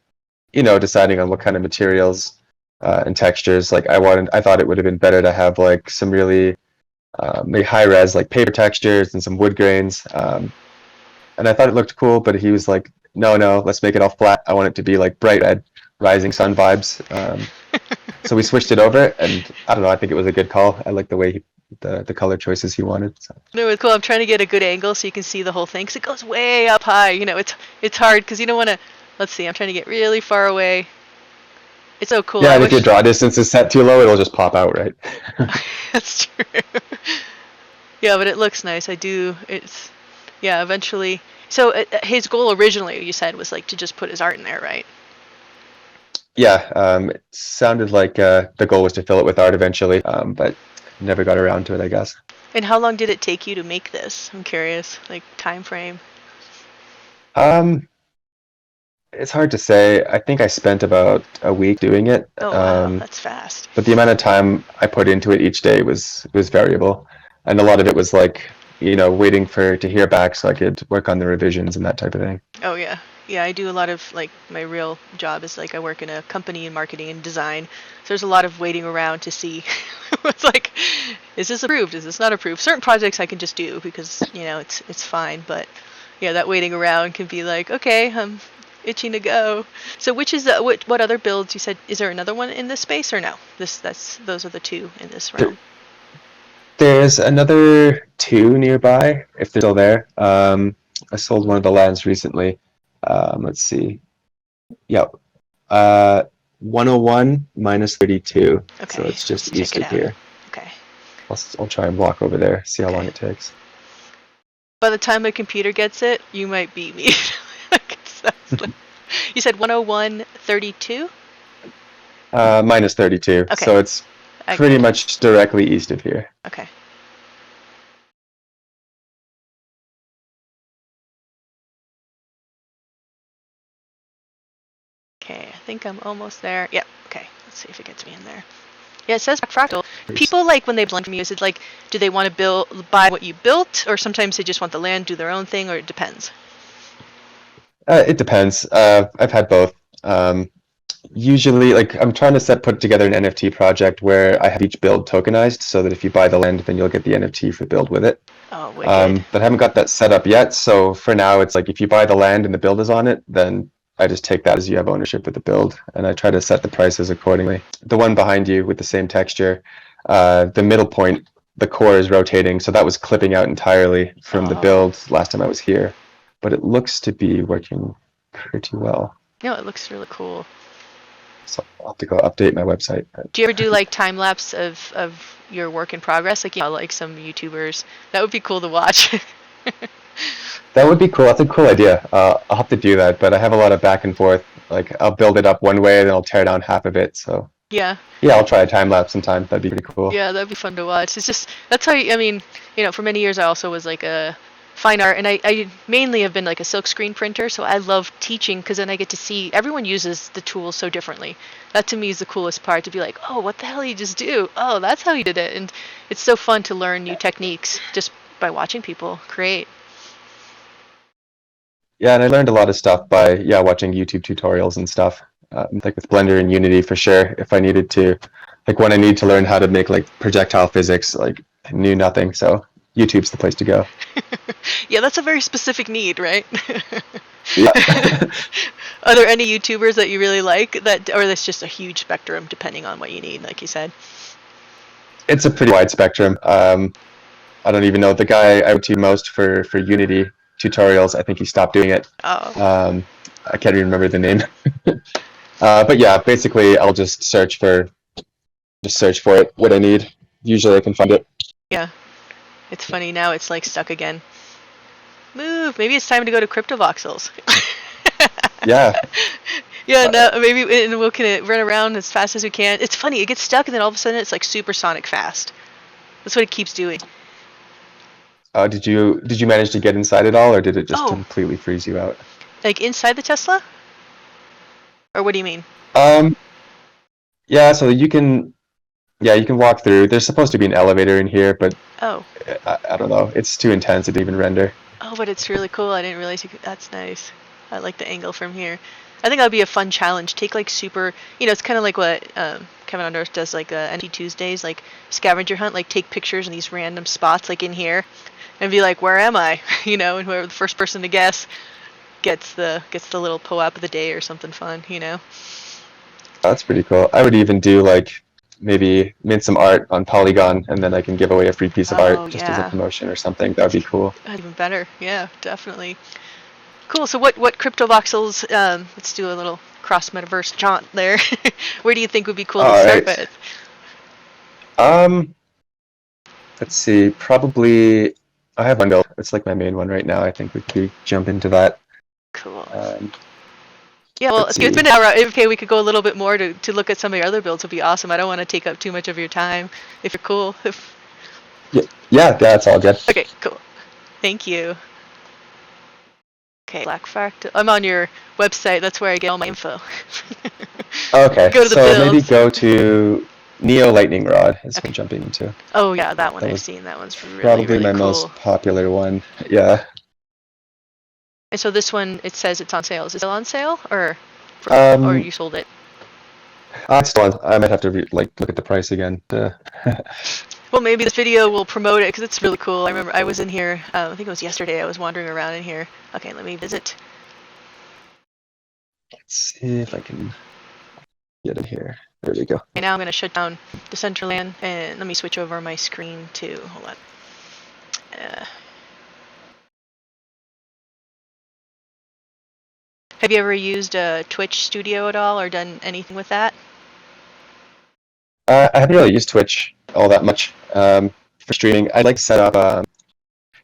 deciding on what kind of materials and textures. Like I thought it would have been better to have like some really maybe high res like paper textures and some wood grains. And I thought it looked cool, but he was like, no, no, let's make it all flat. I want it to be like bright red, rising sun vibes. So we switched it over, and I don't know. I think it was a good call. I like the way the color choices he wanted. So. No, it's cool. I'm trying to get a good angle so you can see the whole thing, because it goes way up high. It's hard because you don't want to. Let's see. I'm trying to get really far away. It's so cool. Yeah, I and if your wish. draw distance is set too low, it'll just pop out, right? That's true. Yeah, but it looks nice. I do. It's yeah. Eventually. So his goal originally, you said, was like to just put his art in there, right? Yeah, it sounded like the goal was to fill it with art eventually, but never got around to it, I guess. And how long did it take you to make this? I'm curious, like time frame. Um, it's hard to say. I think I spent about a week doing it, Oh wow, that's fast. but the amount of time I put into it each day was variable, and a lot of it was like waiting for to hear back so I could work on the revisions and that type of thing. Oh yeah. Yeah, I do a lot of, like, my real job is like I work in a company in marketing and design. So there's a lot of waiting around to see it's like, is this approved? Is this not approved? Certain projects I can just do because, it's fine, but yeah, that waiting around can be like, okay, I'm itching to go. So which is what other builds you said, is there another one in this space or no? Those are the two in this There, realm. there's another two nearby if they're still there. I sold one of the lands recently. Let's see. Yep. 101 minus 32. So Okay, it's let's just check east it of out. here. Okay. I'll try and walk over there, see how Okay. long it takes. By the time my computer gets it, you might beat me. You said 101.32? Minus 32. Okay, So it's I pretty got it. much directly east of here. Okay. Okay, I think I'm almost there. Yep. Okay, let's see if it gets me in there. Yeah, it says BlackFractal. People, like, when they blend from you, is it like, do they want to buy what you built, or sometimes they just want the land, do their own thing, or it depends? It depends. I've had both. Usually, like I'm trying to put together an NFT project where I have each build tokenized, so that if you buy the land, then you'll get the NFT for the build with it. Oh, wicked. But I haven't got that set up yet. So for now, it's like if you buy the land and the build is on it, then I just take that as you have ownership with the build, and I try to set the prices accordingly. The one behind you with the same texture, the middle point, the core is rotating, so that was clipping out entirely from the Oh, build last time I was here, but it looks to be working pretty well. no, it looks really cool. So I'll have to go update my website. Do you ever do like time lapse of your work in progress, like like some YouTubers? That would be cool to watch. That would be cool. That's a cool idea. I'll have to do that, but I have a lot of back and forth. Like I'll build it up one way, then I'll tear down half of it. So Yeah. yeah, I'll try a time lapse sometime. That'd be pretty cool. Yeah, that'd be fun to watch. It's just that's how I mean, for many years I also was like a fine art, and I mainly have been like a silkscreen printer, so I love teaching because then I get to see everyone uses the tools so differently. That to me is the coolest part, to be like, oh, what the hell you just do? Oh, that's how you did it, and it's so fun to learn new techniques just by watching people create. Yeah, and I learned a lot of stuff by watching YouTube tutorials and stuff. Like with Blender and Unity for sure. If I needed to, like when I need to learn how to make like projectile physics, like I knew nothing. So YouTube's the place to go. Yeah, that's a very specific need, right? Yeah. Are there any YouTubers that you really like or that's just a huge spectrum depending on what you need, like you said? It's a pretty wide spectrum. I don't even know the guy I would to most for Unity tutorials. I think he stopped doing it. Oh. I can't even remember the name. But yeah, basically I'll just search for it what I need. Usually I can find it. Yeah. It's funny now it's like stuck again. Move. Maybe it's time to go to Cryptovoxels. Yeah. Yeah, no, maybe and we can run around as fast as we can. It's funny, it gets stuck and then all of a sudden it's like supersonic fast. That's what it keeps doing. Did you manage to get inside it all, or did it just Oh. completely freeze you out? Like inside the Tesla? Or what do you mean? Um, yeah, so you can walk through. There's supposed to be an elevator in here, but Oh. I don't know. It's too intense to even render. Oh, but it's really cool. I didn't realize you could. That's nice. I like the angle from here. I think that would be a fun challenge. Take like super, it's kind of like what Kevin on Earth does, like NFT Tuesdays, like scavenger hunt. Like take pictures in these random spots, like in here, and be like, where am I? And whoever the first person to guess gets the little POAP of the day or something fun. That's pretty cool. I would even do like maybe mint some art on Polygon, and then I can give away a free piece of Oh art just as a yeah, promotion or something. That would be cool. even better. Yeah, definitely. Cool. So what Cryptovoxels? Let's do a little cross metaverse jaunt there. Where do you think would be cool to All start right. with? Um, let's see. Probably I have one build. It's like my main one right now. I think we could jump into that. Cool. Um, Yeah, well, let's it's been see. an hour. Okay, we could go a little bit more to look at some of your other builds. Would be awesome. I don't want to take up too much of your time. If you're cool. Yeah, that's all good. Okay, cool. Thank you. Okay, BlackFractal. I'm on your website. That's where I get all my info. Okay, Go to the so maybe builds. go to Neo Lightning Rod is what I'm jumping into. Oh yeah, that one That I've was seen. That one's really probably really my cool. most popular one. Yeah. And so this one, it says it's on sale. Is it still on sale, or Um, you sold it? it's still on. I might have to look at the price again. Well, maybe this video will promote it because it's really cool. I remember I was in here. I think it was yesterday. I was wandering around in here. Okay, let me visit. Let's see if I can get in here. There we go. Okay, now I'm going to shut down Decentraland and let me switch over my screen to. Hold on. Have you ever used a Twitch Studio at all or done anything with that? I haven't really used Twitch all that much for streaming. I'd like to set up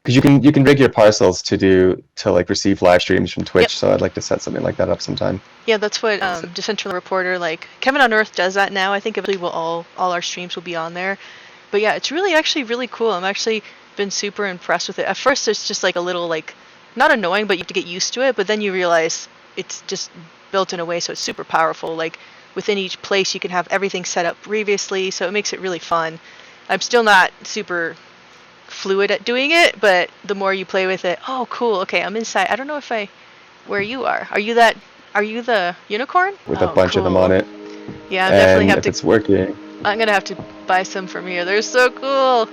because you can rig your parcels to like receive live streams from Twitch. Yep. So I'd like to set something like that up sometime. Yeah, that's what Decentraland Reporter, like Kevin on Earth does that now. I think eventually all our streams will be on there. But yeah, it's actually really cool. I'm actually been super impressed with it. At first, it's just like a little like not annoying, but you have to get used to it. But then you realize it's just built in a way so it's super powerful. Like within each place, you can have everything set up previously, so it makes it really fun. I'm still not super fluid at doing it, but the more you play with it, oh cool, okay, I'm inside. I don't know where you are. Are you the unicorn? With a bunch of them on it. Yeah, I And definitely have if to. it's working. I'm gonna have to buy some from here. They're so cool.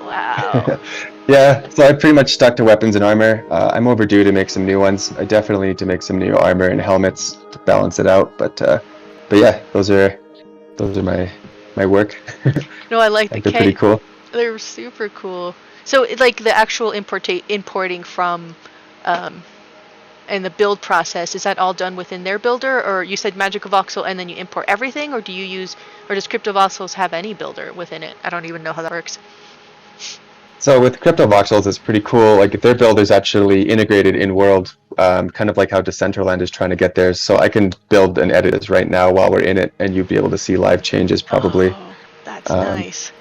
Wow. Yeah, so I pretty much stuck to weapons and armor. I'm overdue to make some new ones. I definitely need to make some new armor and helmets to balance it out. But yeah, those are my work. No, I like the They're pretty cool. They're super cool. So like the actual importing from and the build process, is that all done within their builder, or you said Magical Voxel and then you import everything, or does Cryptovoxels have any builder within it? I don't even know how that works. So with Cryptovoxels, it's pretty cool. Like their build is actually integrated in world, kind of like how Decentraland is trying to get theirs. So I can build and edit this right now while we're in it, and you'll be able to see live changes probably. Oh, that's Um, nice.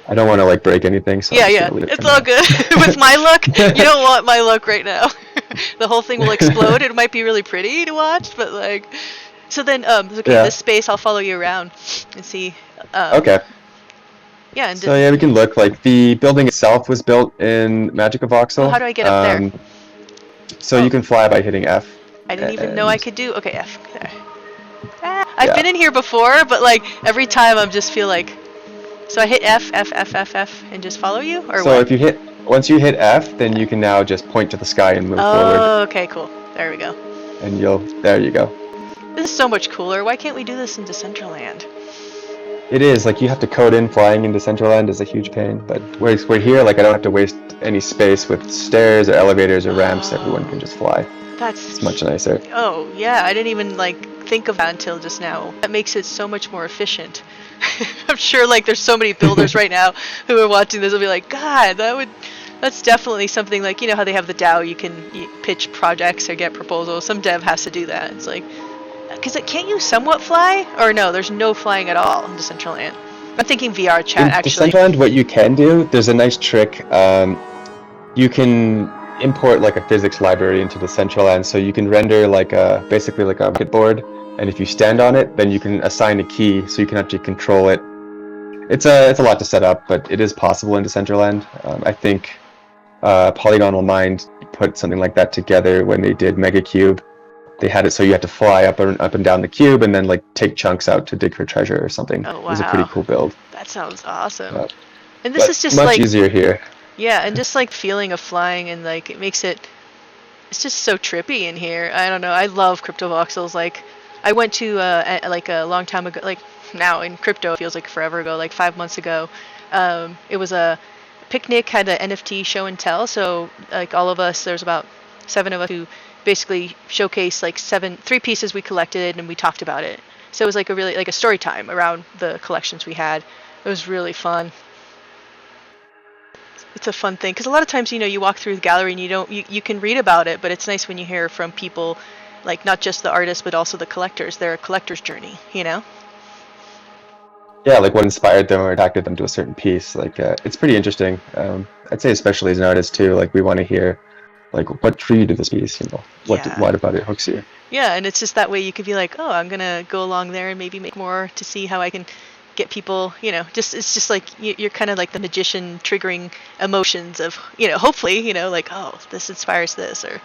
I don't want to like break anything, so I'm Yeah, just yeah, gonna leave it for it's all now. good. With my luck, you don't want my luck right now. The whole thing will explode. It might be really pretty to watch, but like, so then, okay, Yeah. this space, I'll follow you around and see. Okay. Yeah, and So yeah, we can look like the building itself was built in Magic of oh, how Voxel. do I get up there? So Oh, you can fly by hitting F, I didn't even know I and could do. Okay, F. There. Ah, I've yeah. been in here before, but like every time I'm just feel like. So I hit F, F, F, F, F, and just follow you, or So what? if you hit once you hit F, then you can now just point to the sky and move forward, Oh, okay, cool. There we go. and you'll there you go. This is so much cooler. Why can't we do this in Decentraland? It is like you have to code in flying into Decentraland is a huge pain, but we're here. Like I don't have to waste any space with stairs or elevators or ramps. Everyone can just fly. That's It's much nicer. oh yeah, I didn't even like think of that until just now. That makes it so much more efficient. I'm sure like there's so many builders right now who are watching this will be like, God, that's definitely something like, you know how they have the DAO, you pitch projects or get proposals. Some dev has to do that. It's like, because can't you somewhat fly? Or no, there's no flying at all in Decentraland. I'm thinking VR chat In actually. Decentraland, what you can do, there's a nice trick. You can import like a physics library into Decentraland, so you can render like a basically like a board, and if you stand on it, then you can assign a key, so you can actually control it. It's a lot to set up, but it is possible in Decentraland. I think Polygonal Mind put something like that together when they did MegaCube. They had it so you had to fly up and down the cube, and then like take chunks out to dig for treasure or something. Oh It was a pretty wow, cool build. that sounds awesome. Uh, And this but is just much like, easier here. yeah, and just like feeling of flying and like it makes it, it's just so trippy in here. I don't know. I love Cryptovoxels. Like, I went to like a long time ago, like now in crypto, it feels like forever ago, like 5 months ago. It was a picnic, had an NFT show and tell. So like all of us, there's about 7 of us who basically showcased like 3 pieces we collected and we talked about it. So it was like a really like a story time around the collections we had. It was really fun. It's a fun thing because a lot of times, you know, you walk through the gallery and you can read about it, but it's nice when you hear from people, like not just the artists but also the collectors. They're a collector's journey, you know. Yeah, like what inspired them or attracted them to a certain piece. Like it's pretty interesting. I'd say especially as an artist too. Like we want to hear, like what drew you to this piece. You know, Yeah. what about it hooks you? Yeah, and it's just that way you could be like, oh, I'm gonna go along there and maybe make more to see how I can get people, you know, just it's just like you're kind of like the magician triggering emotions of, you know, hopefully, you know, like, oh, this inspires this, or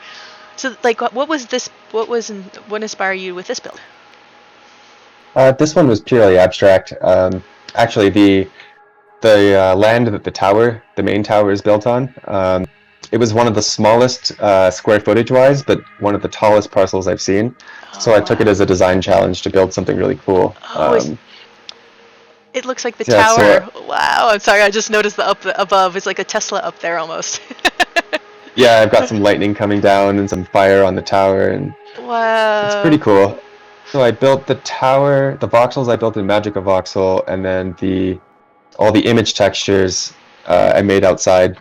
so like what was this, what inspired you with this build? This one was purely abstract. Actually, the land that the main tower is built on. It was one of the smallest square footage wise, but one of the tallest parcels I've seen. So Oh I took it wow. as a design challenge to build something really cool. Oh, it looks like the Yeah, tower. Wow, I'm sorry, I just noticed the up above. It's like a Tesla up there almost. yeah, I've got some lightning coming down and some fire on the tower, and it's pretty Wow. cool. So I built the tower, the voxels I built in Magic of Voxel, and then all the image textures I made outside.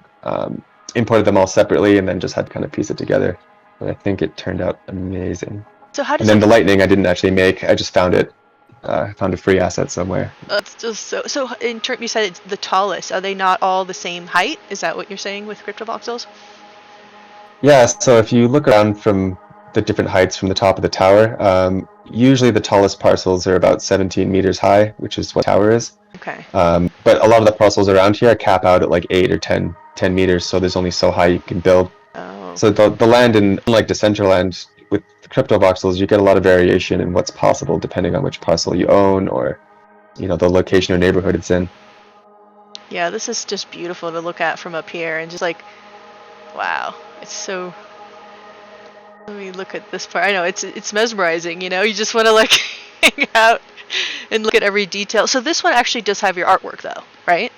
Imported them all separately, and then just had to kind of piece it together. But I think it turned out amazing. So how And does then it? the lightning I didn't actually make. I just found it. Found a free asset somewhere. It's just so. So in term, you said it's the tallest. Are they not all the same height? Is that what you're saying with Cryptovoxels? Yeah, so if you look around from the different heights from the top of the tower, usually the tallest parcels are about 17 meters high, which is what tower is. Okay. But a lot of the parcels around here cap out at like 8 or 10 meters, so there's only so high you can build. Oh. So the land in, unlike Decentraland, with Cryptovoxels, you get a lot of variation in what's possible depending on which parcel you own or, you know, the location or neighborhood it's in. Yeah, this is just beautiful to look at from up here, and just like, wow, it's so. Let me look at this part. I know it's mesmerizing. You know, you just want to like hang out and look at every detail. So this one actually does have your artwork, though, right?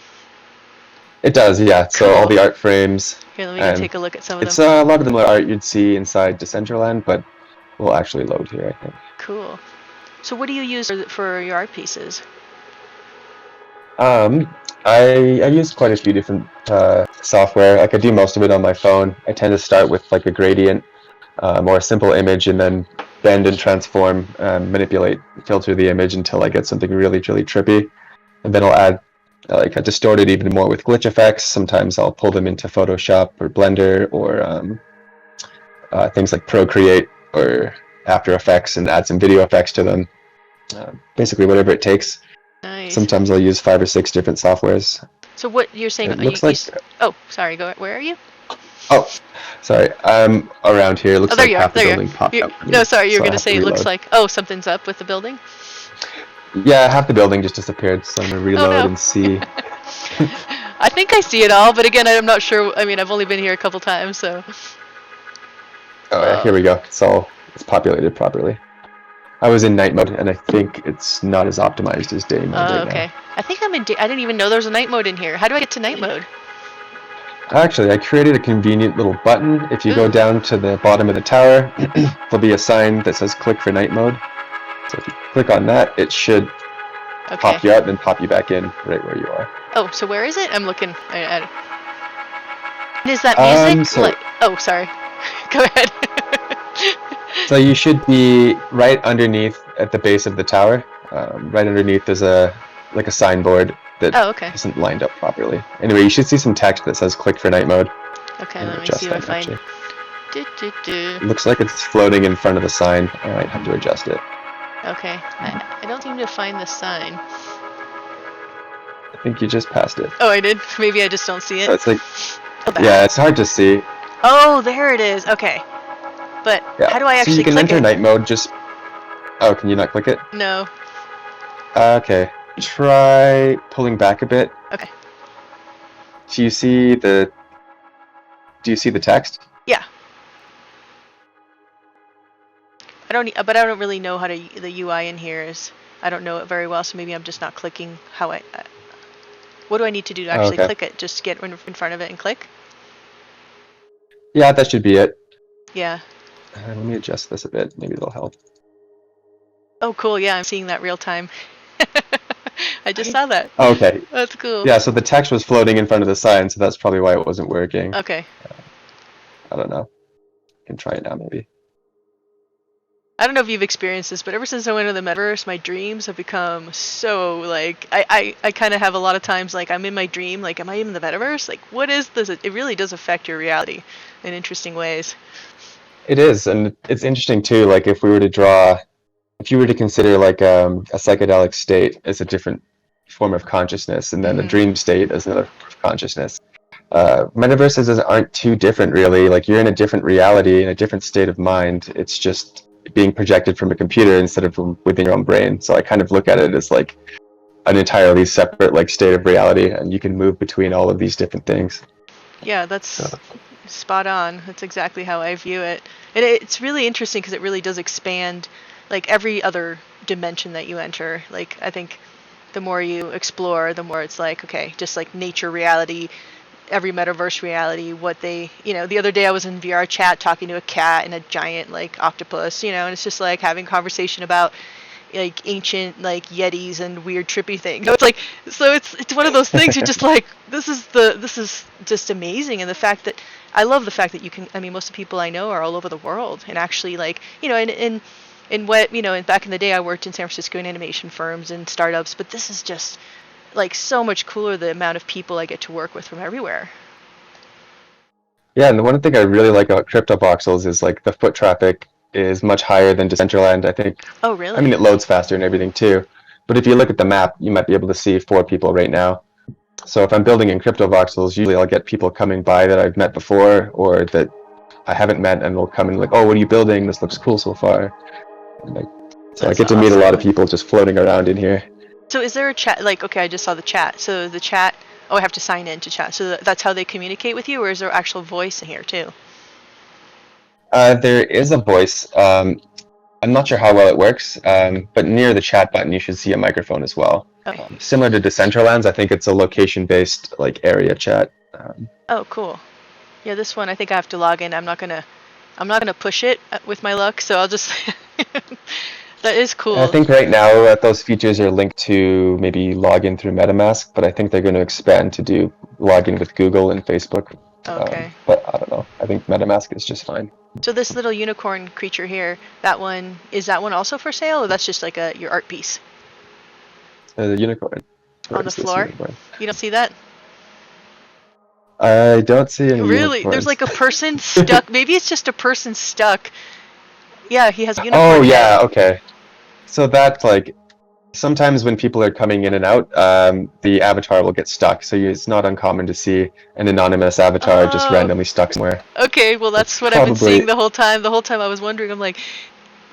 It does, yeah. So all Cool. the art frames, Here, let me go and take a look at some of it's them. a lot of the art you'd see inside Decentraland, but will actually load here, I think. Cool. So what do you use for your art pieces? Um, I use quite a few different software. Like I do most of it on my phone. I tend to start with like a gradient or a simple image, and then bend and transform, manipulate, filter the image until I get something really, really trippy. And then I'll add, like I distort it even more with glitch effects. Sometimes I'll pull them into Photoshop or Blender or things like Procreate or After Effects and add some video effects to them. Basically, whatever it takes. Nice. Sometimes I'll use 5 or 6 different softwares. So what you're saying? It looks like. Oh, sorry. Go. Where are you? Oh, sorry. I'm around here. It looks there like you are. half the There you building popped up. No, sorry. You were so I gonna have say to it looks reload. like something's up with the building. Yeah, half the building just disappeared, so I'm gonna reload no. and see. I think I see it all, but again, I'm not sure. I mean, I've only been here a couple times, so. Alright, here we go. It's populated properly. I was in night mode, and I think it's not as optimized as day mode right okay. now. I think I'm in. I didn't even know there was a night mode in here. How do I get to night mode? Actually, I created a convenient little button. If you go down to the bottom of the tower, there'll be a sign that says click for night mode. So if you click on that, it should pop you out and pop you back in right where you are. Oh, so where is it? I'm looking at it. Is that music? Oh, sorry. Go ahead. So you should be right underneath at the base of the tower. Right underneath there's a signboard that isn't lined up properly. Anyway, you should see some text that says click for night mode. Okay, let me see if I find. It looks like it's floating in front of the sign. I might have to adjust it. Okay, I don't seem to find the sign. I think you just passed it. Oh, I did? Maybe I just don't see it. So it's like, yeah, it's hard to see. Oh, there it is. Okay. But how do I actually click it? So you can enter night mode, just... Oh, can you not click it? No. Okay. Try pulling back a bit. Okay. Do you see the text? Yeah. But I don't really know how the UI in here is. I don't know it very well, so maybe I'm just not clicking how I... what do I need to do to actually click it? Just get in front of it and click? Yeah, that should be it. Yeah. Let me adjust this a bit. Maybe it'll help. Oh, cool. Yeah, I'm seeing that real time. I just saw that. Okay. That's cool. Yeah, so the text was floating in front of the sign, so that's probably why it wasn't working. Okay. I don't know. I can try it now, maybe. I don't know if you've experienced this, but ever since I went into the Metaverse, my dreams have become so, like, I kind of have a lot of times, like, I'm in my dream, like, am I in the Metaverse? Like, what is this? It really does affect your reality in interesting ways. It is, and it's interesting, too, like, if you were to consider, like, a psychedelic state as a different form of consciousness, and then a dream state as another form of consciousness. Metaverses aren't too different, really. Like, you're in a different reality, in a different state of mind. It's just being projected from a computer instead of from within your own brain. So I kind of look at it as like an entirely separate like state of reality, and you can move between all of these different things. Yeah, that's spot on. That's exactly how I view it. And it's really interesting because it really does expand like every other dimension that you enter. Like, I think the more you explore, the more it's like, okay, just like nature reality, every metaverse reality, what they, the other day I was in VR chat talking to a cat and a giant like octopus, and it's just like having conversation about like ancient like yetis and weird trippy things. It's like, so it's one of those things you're just like, this is just amazing. And the fact that I love the fact that you can, I mean, most of the people I know are all over the world, and actually like, in what, and back in the day I worked in San Francisco in animation firms and startups, but this is just like so much cooler, the amount of people I get to work with from everywhere. Yeah, and the one thing I really like about Cryptovoxels is like the foot traffic is much higher than Decentraland, I think. Oh, really? I mean, it loads faster and everything too. But if you look at the map, you might be able to see 4 people right now. So if I'm building in Cryptovoxels, usually I'll get people coming by that I've met before or that I haven't met, and they'll come and like, oh, what are you building? This looks cool so far. So I get to meet a lot of people just floating around in here. So is there a chat, like, okay, I just saw the chat. So the chat, I have to sign in to chat. So that's how they communicate with you, or is there actual voice in here too? There is a voice. I'm not sure how well it works, but near the chat button you should see a microphone as well. Okay. Similar to Decentraland's, I think it's a location-based like area chat. Oh, cool. Yeah, this one I think I have to log in. I'm not gonna push it with my luck, so I'll just That is I cool. think right now those features are linked to maybe login through MetaMask, but I think they're going to expand to do login with Google and Facebook. Okay. But I don't know. I think MetaMask is just fine. So this little unicorn creature here, that one, is that one also for sale, or that's just like your art piece The unicorn. Where on the is this floor? unicorn? You don't see that? I don't see any Really? There's unicorns. like a person stuck. Maybe it's just a person stuck. Yeah, he has a Oh unicorn yeah, head. okay. So that like sometimes when people are coming in and out, the avatar will get stuck. So it's not uncommon to see an anonymous avatar just Oh, randomly stuck somewhere. okay. Well, It's that's what I've been seeing probably the whole time. The whole time I was wondering. I'm like,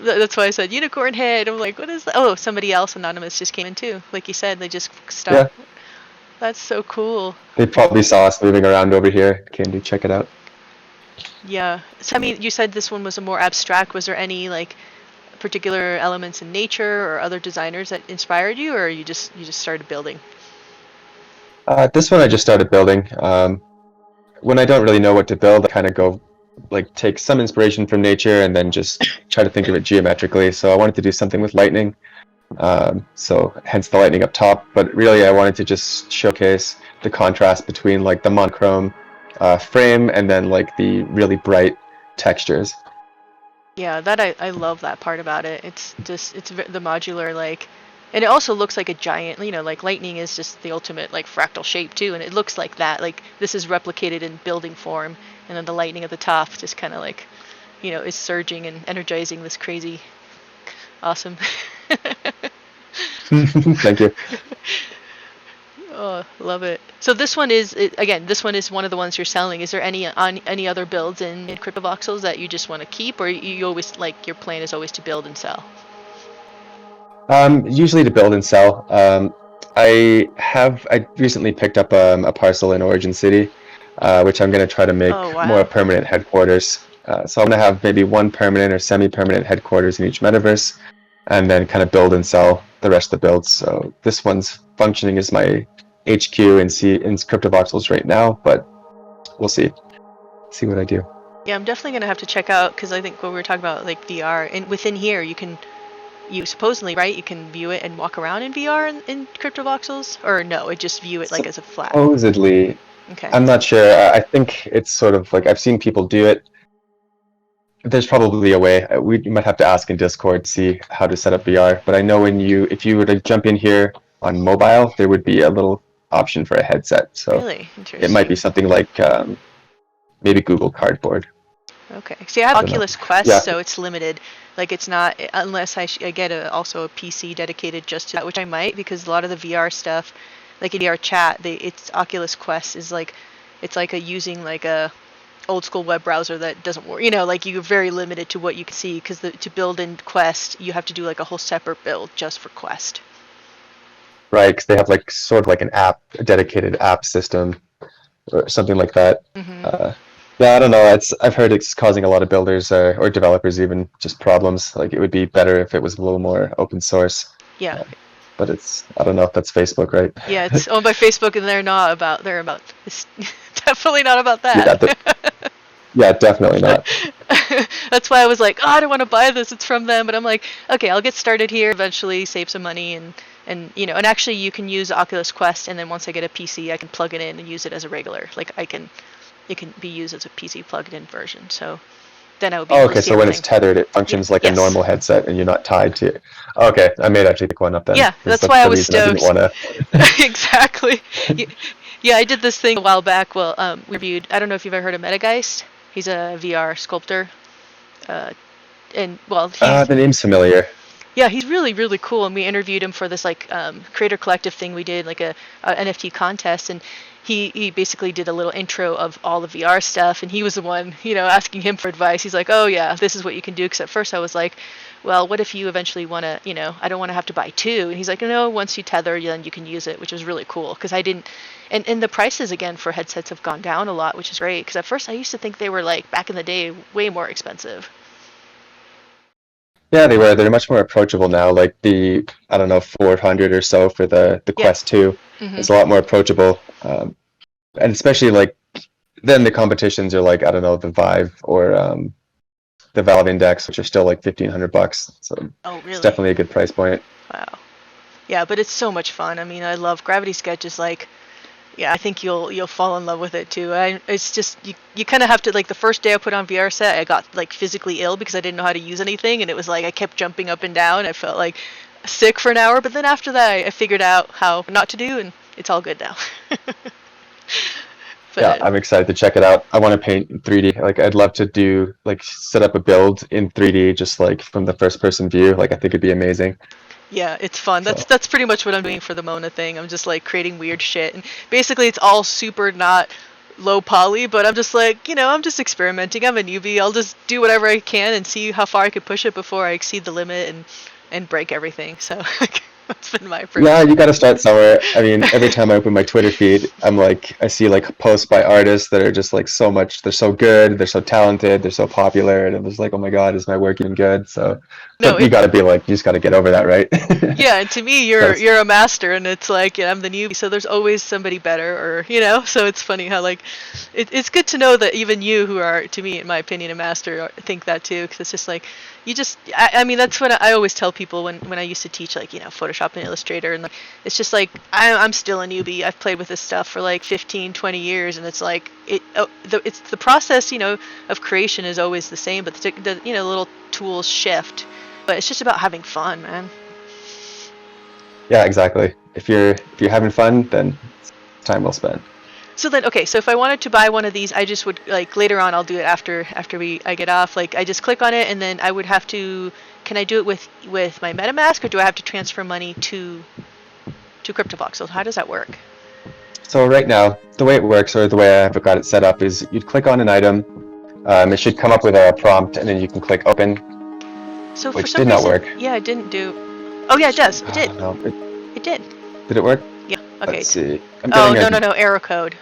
that's why I said unicorn head. I'm like, what is that? Oh, somebody else anonymous just came in too. Like you said, they just stuck. yeah. That's so cool. They probably saw us moving around over here. Came to check it out. Yeah. So, I mean, you said this one was a more abstract. Was there any like particular elements in nature or other designers that inspired you, or you just started building? This one I just started building. When I don't really know what to build, I kind of go like take some inspiration from nature and then just try to think of it geometrically. So I wanted to do something with lightning. So hence the lightning up top. But really, I wanted to just showcase the contrast between like the monochrome frame and then like the really bright textures. Yeah, that I love that part about it. It's just the modular like, and it also looks like a giant. Like lightning is just the ultimate like fractal shape too, and it looks like that. Like this is replicated in building form, and then the lightning at the top just kind of like, is surging and energizing this crazy, awesome. Thank you. Oh, love it. So this one is again. This one is one of the ones you're selling. Is there any other builds in Cryptovoxels that you just want to keep, or you always like your plan is always to build and sell? Usually to build and sell. I recently picked up a parcel in Origin City, which I'm going to try to make Oh more wow. permanent headquarters. So I'm going to have maybe one permanent or semi-permanent headquarters in each metaverse, and then kind of build and sell the rest of the builds. So this one's functioning as my HQ in Cryptovoxels right now, but we'll see what I do. Yeah, I'm definitely gonna have to check out because I think when we were talking about like VR and within here you supposedly right you can view it and walk around in VR in Cryptovoxels, or no, it just view it like as a flat. Supposedly, Okay. I'm not sure. I think it's sort of like I've seen people do it. There's probably a way. We might have to ask in Discord to see how to set up VR. But I know if you were to jump in here on mobile, there would be a little option for a headset. So Really it might interesting. be something like maybe Google Cardboard. Okay. See, I have I don't know. Oculus Quest, Yeah. so it's limited. Like it's not unless I get also a PC dedicated just to that, which I might because a lot of the VR stuff, like in VR chat, it's Oculus Quest is like it's like a using like a old school web browser that doesn't work. Like you're very limited to what you can see because to build in Quest, you have to do like a whole separate build just for Quest. Right, because they have like sort of like a dedicated app system or something like that. Hmm. Uh, yeah, I don't know. I've heard it's causing a lot of builders or developers even just problems. Like it would be better if it was a little more open source. Yeah, Uh, but I don't know if that's Facebook, right? yeah, it's owned by Facebook, and they're about it's definitely not about Yeah, that. yeah, definitely not. That's why I was like, oh, I don't want to buy this. It's from them, but I'm like, okay, I'll get started here. Eventually, save some money, and actually, you can use Oculus Quest, and then once I get a PC, I can plug it in and use it as a regular. Like it can be used as a PC plugged-in version. So then I would be Oh, able to okay, see so when it's everything. tethered, it Yeah. functions like a Yes. normal headset, and you're not tied to. Okay, I may actually pick one up then, Yeah, because that's that's why I the was reason I didn't stoked. want to. Exactly. Yeah, I did this thing a while back. Well, we reviewed. I don't know if you've ever heard of Metageist. He's a VR sculptor, uh, and well, The name's familiar. he's really really cool. And we interviewed him for this like creator collective thing we did, like a NFT contest, and he basically did a little intro of all the VR stuff, and he was the one asking him for advice. He's like, oh yeah, this is what you can do. Because at first I was like, well, what if you eventually want to, I don't want to have to buy two. And he's like, no, once you tether, then you can use it, which was really cool because I didn't. And the prices again for headsets have gone down a lot, which is great. Because at first I used to think they were like back in the day way more expensive. Yeah, they were. They're much more approachable now. Like I don't know, 400 or so for the Yeah. Quest 2 Hmm. is a lot more approachable. And especially like then the competitions are like I don't know, the Vive or the Valve Index, which are still like $1,500. So Oh, really? it's definitely a good price point. Wow. Yeah, but it's so much fun. I mean, I love Gravity Sketch. Is like, yeah, I think you'll fall in love with it too. It's just you kind of have to, like, the first day I put on VR set, I got like physically ill because I didn't know how to use anything, and it was like I kept jumping up and down. I felt like sick for an hour, but then after that, I figured out how not to do, and it's all good now. Yeah, But I'm excited to check it out. I want to paint in 3D. Like, I'd love to do like set up a build in 3D, just like from the first person view. Like, I think it'd be amazing. yeah, it's fun. So That's pretty much what I'm doing for the Mona thing. I'm just like creating weird shit, and basically it's all super not low poly, but I'm just like, I'm just experimenting. I'm a newbie. I'll just do whatever I can and see how far I can push it before I exceed the limit and break everything. So that's been my approach. yeah, you got to start somewhere. I mean, every time I open my Twitter feed, I see like posts by artists that are just like so much. They're so good. They're so talented. They're so popular, and it was like, oh my God, is my work even good? So, No, but you got to be like, you just got to get over that, right? yeah, and to me, That's you're a master, and it's like, I'm the newbie, so there's always somebody better, or So it's funny how, like, it's good to know that even you, who are, to me, in my opinion, a master, think that too, because it's just like I mean, that's what I always tell people when I used to teach, like, Photoshop and Illustrator, and like, it's just like I'm still a newbie. I've played with this stuff for like 15, 20 years, and it's like it's the process, of creation is always the same, but the little tools shift. But it's just about having fun, man. yeah, exactly. If you're having fun, then it's time well spent. So then, okay, so if I wanted to buy one of these, I just would, like, later on, I'll do it after I get off. Like, I just click on it, and then I would have to. Can I do it with my MetaMask, or do I have to transfer money to Cryptovoxels? How does that work? So right now, the way it works, or the way I've got it set up, is you'd click on an item. It should come up with a prompt, and then you can click open, So for which some did not reason, work. yeah, it didn't do. Oh yeah, it does. It did. No, It did. did it work? Yeah. Okay. Let's see. I'm Oh, getting no, error code.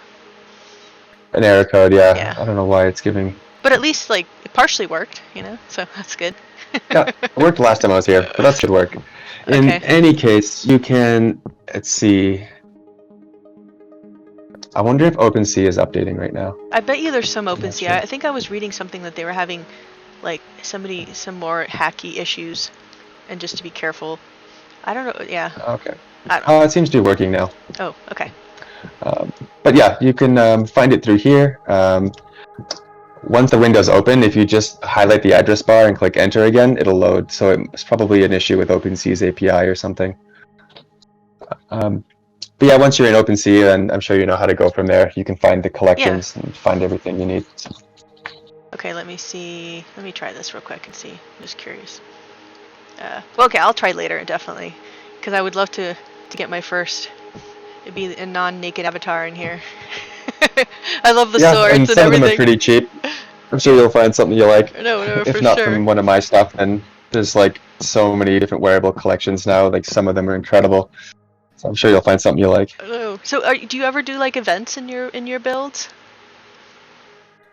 an error code. Yeah, Yeah. I don't know why it's giving. But at least, like, it partially worked, so that's good. Yeah, it worked last time I was here, but that should work. In Okay. any case, you can. Let's see. I wonder if OpenSea is updating right now. I bet you there's some not OpenSea. sure. I think I was reading something that they were having, like, some more hacky issues, and just to be careful. I don't know. Yeah. Okay. I don't know. It seems to be working now. Oh, okay. But yeah, you can find it through here. Once the window's open, if you just highlight the address bar and click enter again, it'll load. So it's probably an issue with OpenSea's API or something. But yeah, once you're in OpenSea, then I'm sure you know how to go from there. You can find the collections and find everything you need. Okay, let me see. Let me try this real quick and see. I'm just curious. Well, okay, I'll try later, definitely. Because I would love to get my first. It'd be a non-naked avatar in here. I love the swords and and some everything. of them are pretty cheap. I'm sure you'll find something you like. No, If for not sure. from one of my stuff, then there's like so many different wearable collections now. Like some of them are incredible. So I'm sure you'll find something you like. No. So, do you ever do, like, events in your builds?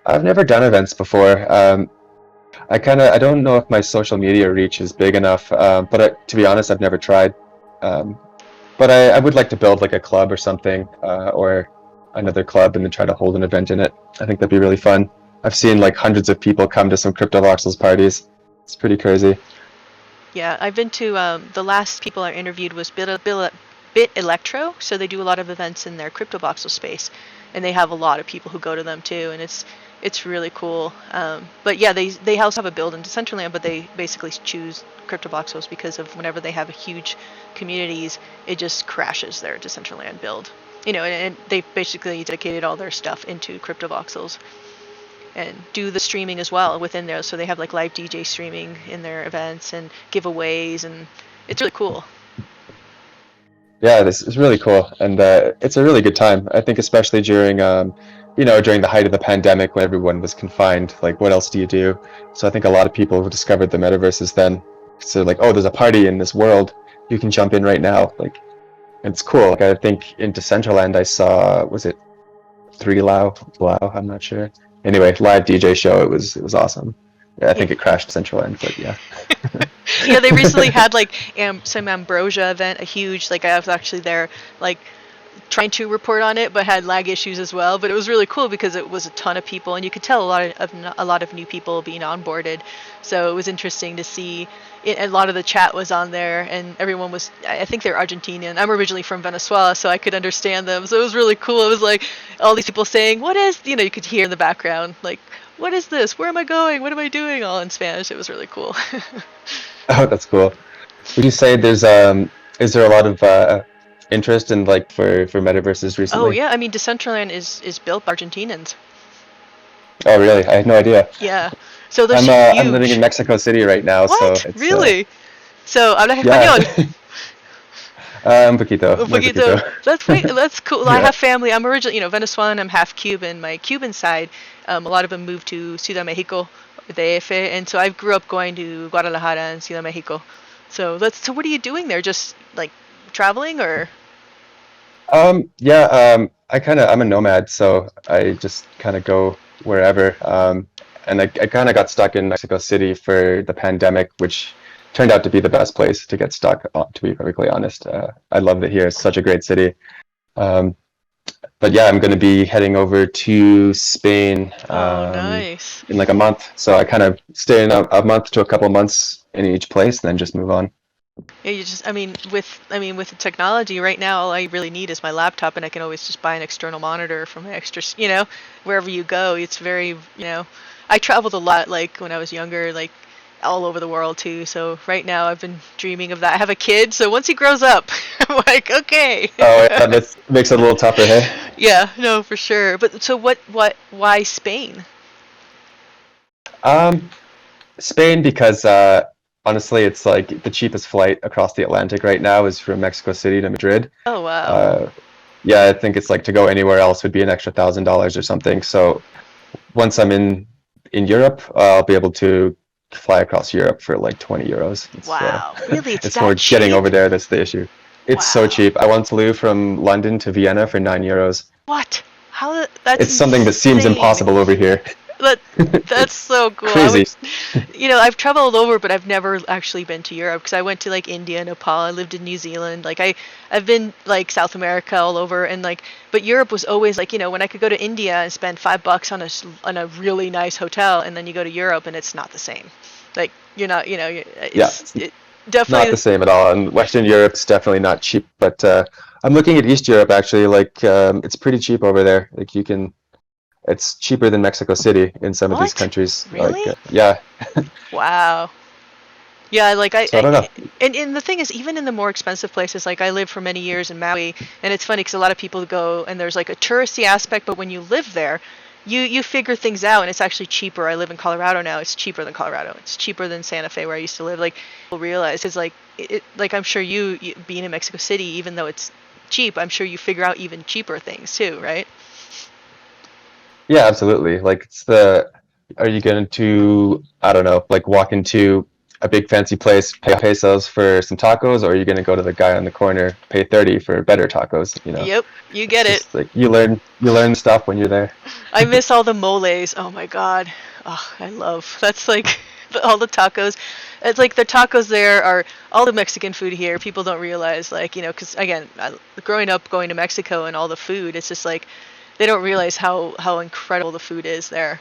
I've never done events before. I don't know if my social media reach is big enough. But to be honest, I've never tried. But I would like to build like a club or something, or another club, and then try to hold an event in it. I think that'd be really fun. I've seen like hundreds of people come to some Cryptovoxels parties. It's pretty crazy. Yeah, I've been to, the last people I interviewed was Bit Electro, so they do a lot of events in their Cryptovoxel space, and they have a lot of people who go to them too, and it's really cool. But yeah, they also have a build in Decentraland, but they basically choose Cryptovoxels because of whenever they have huge communities, it just crashes their Decentraland build. And they basically dedicated all their stuff into Cryptovoxels. And do the streaming as well within there, so they have like live DJ streaming in their events and giveaways, and it's really cool. Yeah, this is really cool, and it's a really good time. I think especially during during the height of the pandemic when everyone was confined. Like, what else do you do? So I think a lot of people who discovered the metaverses then, so like, oh, there's a party in this world, you can jump in right now. Like, it's cool. Like, I think in Decentraland I saw, was it 3Lao? I'm not sure. Anyway, live DJ show. It was awesome. Yeah, I think it crashed Decentraland, but yeah. Yeah, they recently had like some Ambrosia event, a huge, like, I was actually there, like, trying to report on it, but had lag issues as well. But it was really cool because it was a ton of people, and you could tell a lot of new people being onboarded. So it was interesting to see. A lot of the chat was on there, and everyone was. I think they're Argentinian. I'm originally from Venezuela, so I could understand them. So it was really cool. It was like all these people saying, "What is?" You know, you could hear in the background like, "What is this? Where am I going? What am I doing?" All in Spanish. It was really cool. Oh, that's cool. Would you say there's is there a lot of interest in like for metaverses Oh recently? yeah, I mean Decentraland is built by Argentinians. Oh, really? I had no idea. Yeah, so they're just I'm living in huge. Mexico City right now, so What? it's Really? So hablas yeah, español? un poquito, Un muy poquito. poquito. That's cool. I Yeah. have family. I'm originally, Venezuelan. I'm half Cuban. My Cuban side, a lot of them moved to Ciudad Mexico, DF, and so I grew up going to Guadalajara and Ciudad Mexico. So so what are you doing there? Just like traveling or? Yeah, I'm a nomad, so I just kind of go wherever. And I kind of got stuck in Mexico City for the pandemic, which turned out to be the best place to get stuck, to be perfectly honest. I loved it here. It's such a great city. Um, but yeah, I'm going to be heading over to Spain Oh, nice. in like a month. So I kind of stay in a month to a couple months in each place, and then just move on. Yeah, with the technology right now, all I really need is my laptop, and I can always just buy an external monitor from an extra, wherever you go. It's very, I traveled a lot, like when I was younger, like all over the world too. So right now, I've been dreaming of that. I have a kid, so once he grows up, I'm like, okay. Oh, yeah, that makes it a little tougher, hey? Yeah, no, for sure. But so why Spain? Um, Spain because honestly, it's like the cheapest flight across the Atlantic right now is from Mexico City to Madrid. Oh, wow. Uh, yeah, I think it's like to go anywhere else would be an extra $1,000 or something. So once I'm in Europe, I'll be able to fly across Europe for like 20 euros. Wow. Really, it's It's more that getting cheap? over there that's the issue. It's so Wow. cheap. I once flew from London to Vienna for 9 euros. What? How? That's It's something that seems insane. impossible over here. That that's It's so cool. crazy. I've traveled over, but I've never actually been to Europe because I went to like India, Nepal. I lived in New Zealand. Like I've been like South America all over, and like, but Europe was always like, when I could go to India and spend $5 on a really nice hotel, and then you go to Europe and it's not the same. Like you're not, Yeah, it not the definitely. same at all. And Western Europe's definitely not cheap, but I'm looking at East Europe actually. Like it's pretty cheap over there. Like it's cheaper than Mexico City in some of these What? countries. Like Really? yeah, Wow. Yeah, like so I don't know. and the thing is, even in the more expensive places, like I lived for many years in Maui, and it's funny because a lot of people go and there's like a touristy aspect, but when you live there, you figure things out, and it's actually cheaper. I live in Colorado now; it's cheaper than Colorado. It's cheaper than Santa Fe, where I used to live. Like people realize it's like like I'm sure you being in Mexico City, even though it's cheap, I'm sure you figure out even cheaper things too, right? Yeah, absolutely. Like are you going to, I don't know, like walk into a big fancy place, pay pesos for some tacos, or are you going to go to the guy on the corner, pay 30 for better tacos, you know? Yep, you It's get it. just like you learn stuff when you're there. I miss all the moles. Oh my god. Oh, I love. That's like all the tacos. It's like the tacos there are all the Mexican food here. People don't realize, like, because again, growing up going to Mexico and all the food, it's just like they don't realize how incredible the food is there.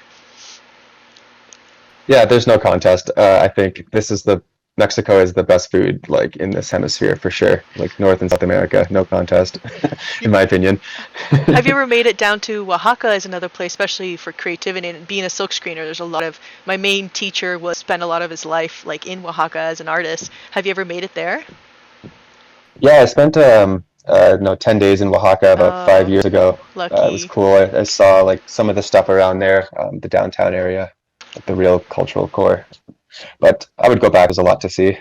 Yeah, there's no contest. I think Mexico is the best food like in this hemisphere for sure. Like North and South America, no contest, in my opinion. Have you ever made it down to Oaxaca as another place, especially for creativity and being a silk screener? There's a lot of my main teacher was spent a lot of his life like in Oaxaca as an artist. Have you ever made it there? Yeah, I spent no 10 days in Oaxaca about 5 years ago. It was Lucky. cool. I saw like some of the stuff around there, the downtown area, like the real cultural core. But I would go back. There's a lot to see.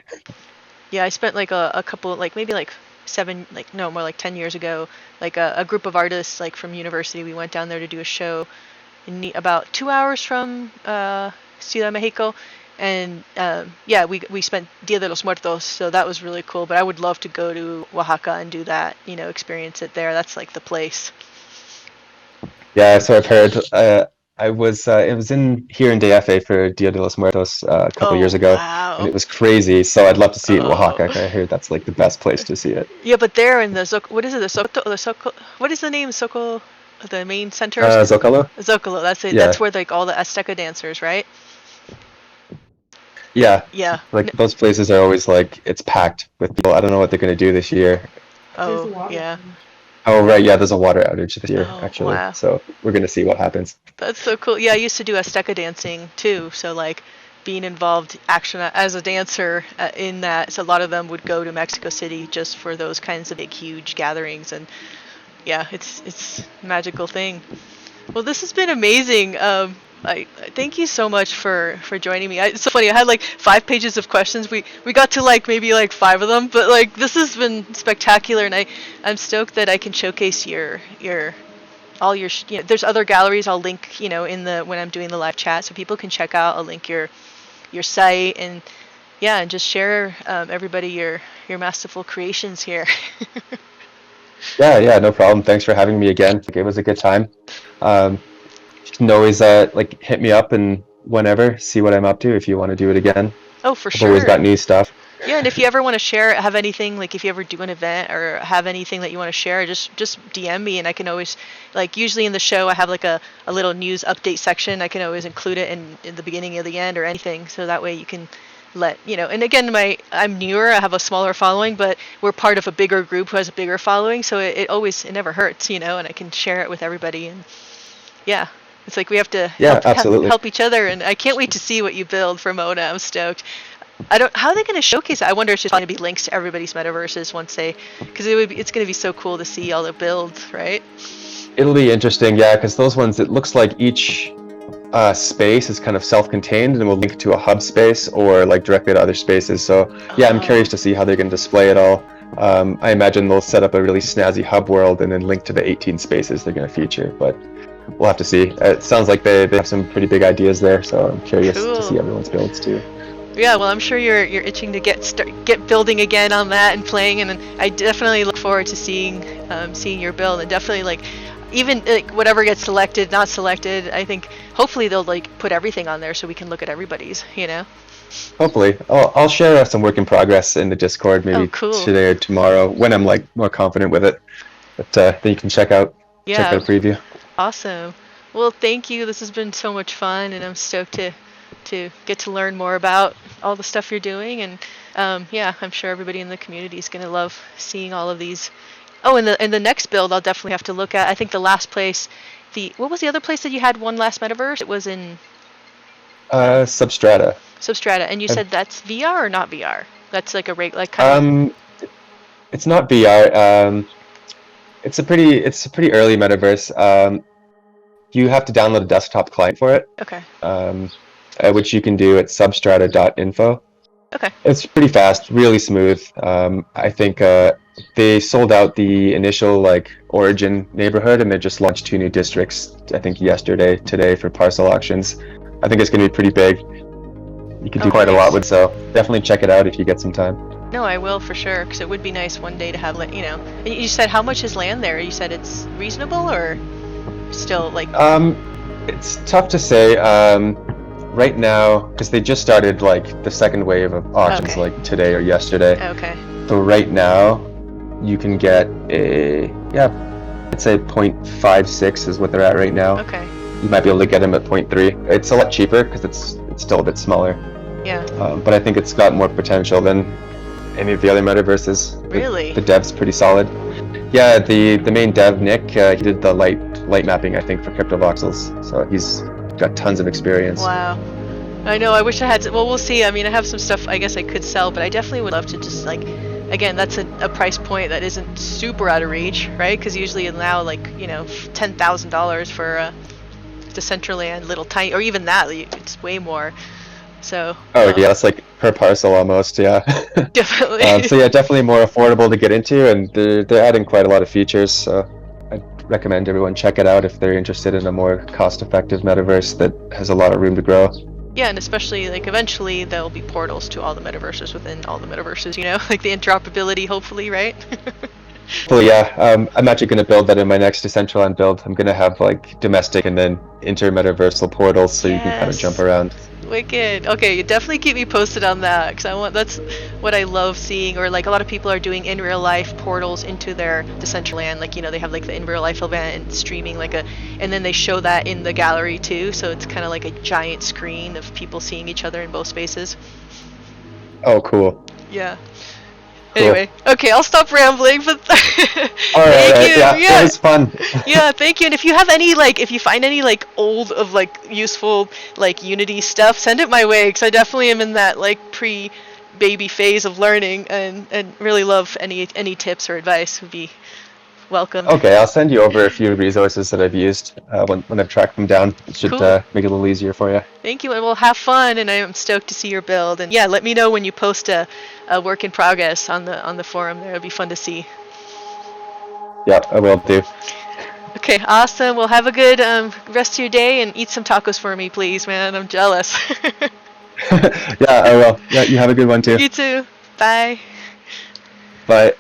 Yeah, I spent like a couple, like maybe like seven, like no, more like 10 years ago, like a group of artists like from university. We went down there to do a show about 2 hours from Ciudad Mexico, and yeah, we spent Dia de los Muertos, so that was really cool. But I would love to go to Oaxaca and do that, experience it there. That's like the place. Yeah, so I've heard. I was it was in here in DFA for Dia de los Muertos a couple Oh years ago, and wow. it was crazy. So I'd love to see it in Oh. Oaxaca. I heard that's like the best place to see it. Yeah, but there in the what is it? The Soco, what is the name? Soco, the main center? Zocalo? Zocalo. That's it. That's Yeah, where like all the Azteca dancers, right? yeah. Yeah. Like those places are always like it's packed with people. I don't know what they're gonna do this year. Oh yeah. Oh right, yeah. There's a water outage this year Oh actually, wow. so we're gonna see what happens. That's so cool. Yeah, I used to do Azteca dancing too. So like being involved action as a dancer in that. So a lot of them would go to Mexico City just for those kinds of big, huge gatherings, and yeah, it's a magical thing. Well, this has been amazing. I thank you so much for joining me. It's so funny. I had like 5 pages of questions. We got to like maybe like 5 of them, but like this has been spectacular, and I'm stoked that I can showcase your all your there's other galleries I'll link in the when I'm doing the live chat, so people can check out. I'll link your site, and yeah, and just share everybody your masterful creations here. Yeah, yeah, no problem. Thanks for having me again. Like, it was a good time. Um, you can always like hit me up and whenever, see what I'm up to if you want to do it again. Oh, for I've always sure. got new stuff. Yeah, and if you ever want to share, have anything, like if you ever do an event or have anything that you want to share, just DM me, and I can always, like usually in the show I have like a little news update section. I can always include it in the beginning or the end or anything, so that way you can and again, I'm newer, I have a smaller following, but we're part of a bigger group who has a bigger following, so it never hurts, and I can share it with everybody, and yeah. It's like we have to Yeah, absolutely. help each other, and I can't wait to see what you build for Mona. I'm stoked. I don't. How are they going to showcase it? I wonder if it's going to be links to everybody's metaverses once because it's going to be so cool to see all the builds, right? It'll be interesting, yeah, because those ones, it looks like each space is kind of self-contained and will link to a hub space or like directly to other spaces. So yeah, I'm curious to see how they're going to display it all. I imagine they'll set up a really snazzy hub world and then link to the 18 spaces they're going to feature, but we'll have to see. It sounds like they have some pretty big ideas there, so I'm curious to see everyone's builds too. Yeah, well, I'm sure you're itching to get building again on that and playing, and I definitely look forward to seeing your build, and definitely like even like whatever gets selected, not selected. I think hopefully they'll like put everything on there so we can look at everybody's. Hopefully, I'll share some work in progress in the Discord maybe today or tomorrow when I'm like more confident with it. But then you can check out a preview. Awesome. Well, thank you. This has been so much fun, and I'm stoked to get to learn more about all the stuff you're doing, and yeah, I'm sure everybody in the community is going to love seeing all of these. Oh, and the next build I'll definitely have to look at. I think the last place, what was the other place that you had one last metaverse? It was in Substrata. Substrata, and you said that's VR or not VR? That's like kind of. It's not VR. It's a pretty early metaverse. You have to download a desktop client for it. Okay. Which you can do at substrata.info. Okay. It's pretty fast, really smooth. I think they sold out the initial like origin neighborhood, and they just launched 2 new districts. I think today for parcel auctions. I think it's going to be pretty big. You can do quite a lot with, so definitely check it out if you get some time. No, I will for sure, because it would be nice one day to have And you said how much is land there? You said it's reasonable or still like? It's tough to say. Right now, because they just started like the second wave of auctions like today or yesterday. Okay. So right now, you can get I'd say 0.56 is what they're at right now. Okay. You might be able to get them at 0.3. It's a lot cheaper because it's still a bit smaller. Yeah. But I think it's got more potential than any of the other metaverses. Really? The dev's pretty solid. Yeah, the main dev, Nick, he did the light mapping, I think, for Cryptovoxels. So he's got tons of experience. Wow. I know, I wish I had well, we'll see. I mean, I have some stuff I guess I could sell, but I definitely would love to just like, again, that's a price point that isn't super out of reach, right? Because usually now like, $10,000 for a Decentraland little tiny, or even that, it's way more. So. Oh yeah, it's like per parcel almost, yeah. Definitely. So yeah, definitely more affordable to get into, and they're adding quite a lot of features. So I'd recommend everyone check it out if they're interested in a more cost-effective metaverse that has a lot of room to grow. Yeah, and especially like eventually there'll be portals to all the metaverses within all the metaverses, like the interoperability, hopefully, right? Hopefully, yeah. I'm actually going to build that in my next Decentraland build. I'm going to have like domestic and then inter-metaversal portals so you can kind of jump Yes. around. Wicked. Okay, you definitely keep me posted on that because I want that's what I love seeing. Or like a lot of people are doing in real life portals into their Decentraland. Like they have like the in real life event and streaming and then they show that in the gallery too. So it's kind of like a giant screen of people seeing each other in both spaces. Oh, cool. Yeah. Cool. Anyway, okay, I'll stop rambling, but All thank right, you. yeah, Yeah. it was fun. Yeah, thank you. And if you have any if you find any old of useful Unity stuff, send it my way because I definitely am in that pre-baby phase of learning and really love any tips or advice would be welcomed. Okay, I'll send you over a few resources that I've used when I've tracked them down. It should Cool. make it a little easier for you. Thank you, and we'll have fun. And I'm stoked to see your build. And yeah, let me know when you post a work in progress on the forum. There, it'll be fun to see. Yeah, I will do. Okay, awesome. Well, have a good rest of your day and eat some tacos for me, please, man. I'm jealous. Yeah, I will. Yeah, you have a good one too. You too. Bye. Bye.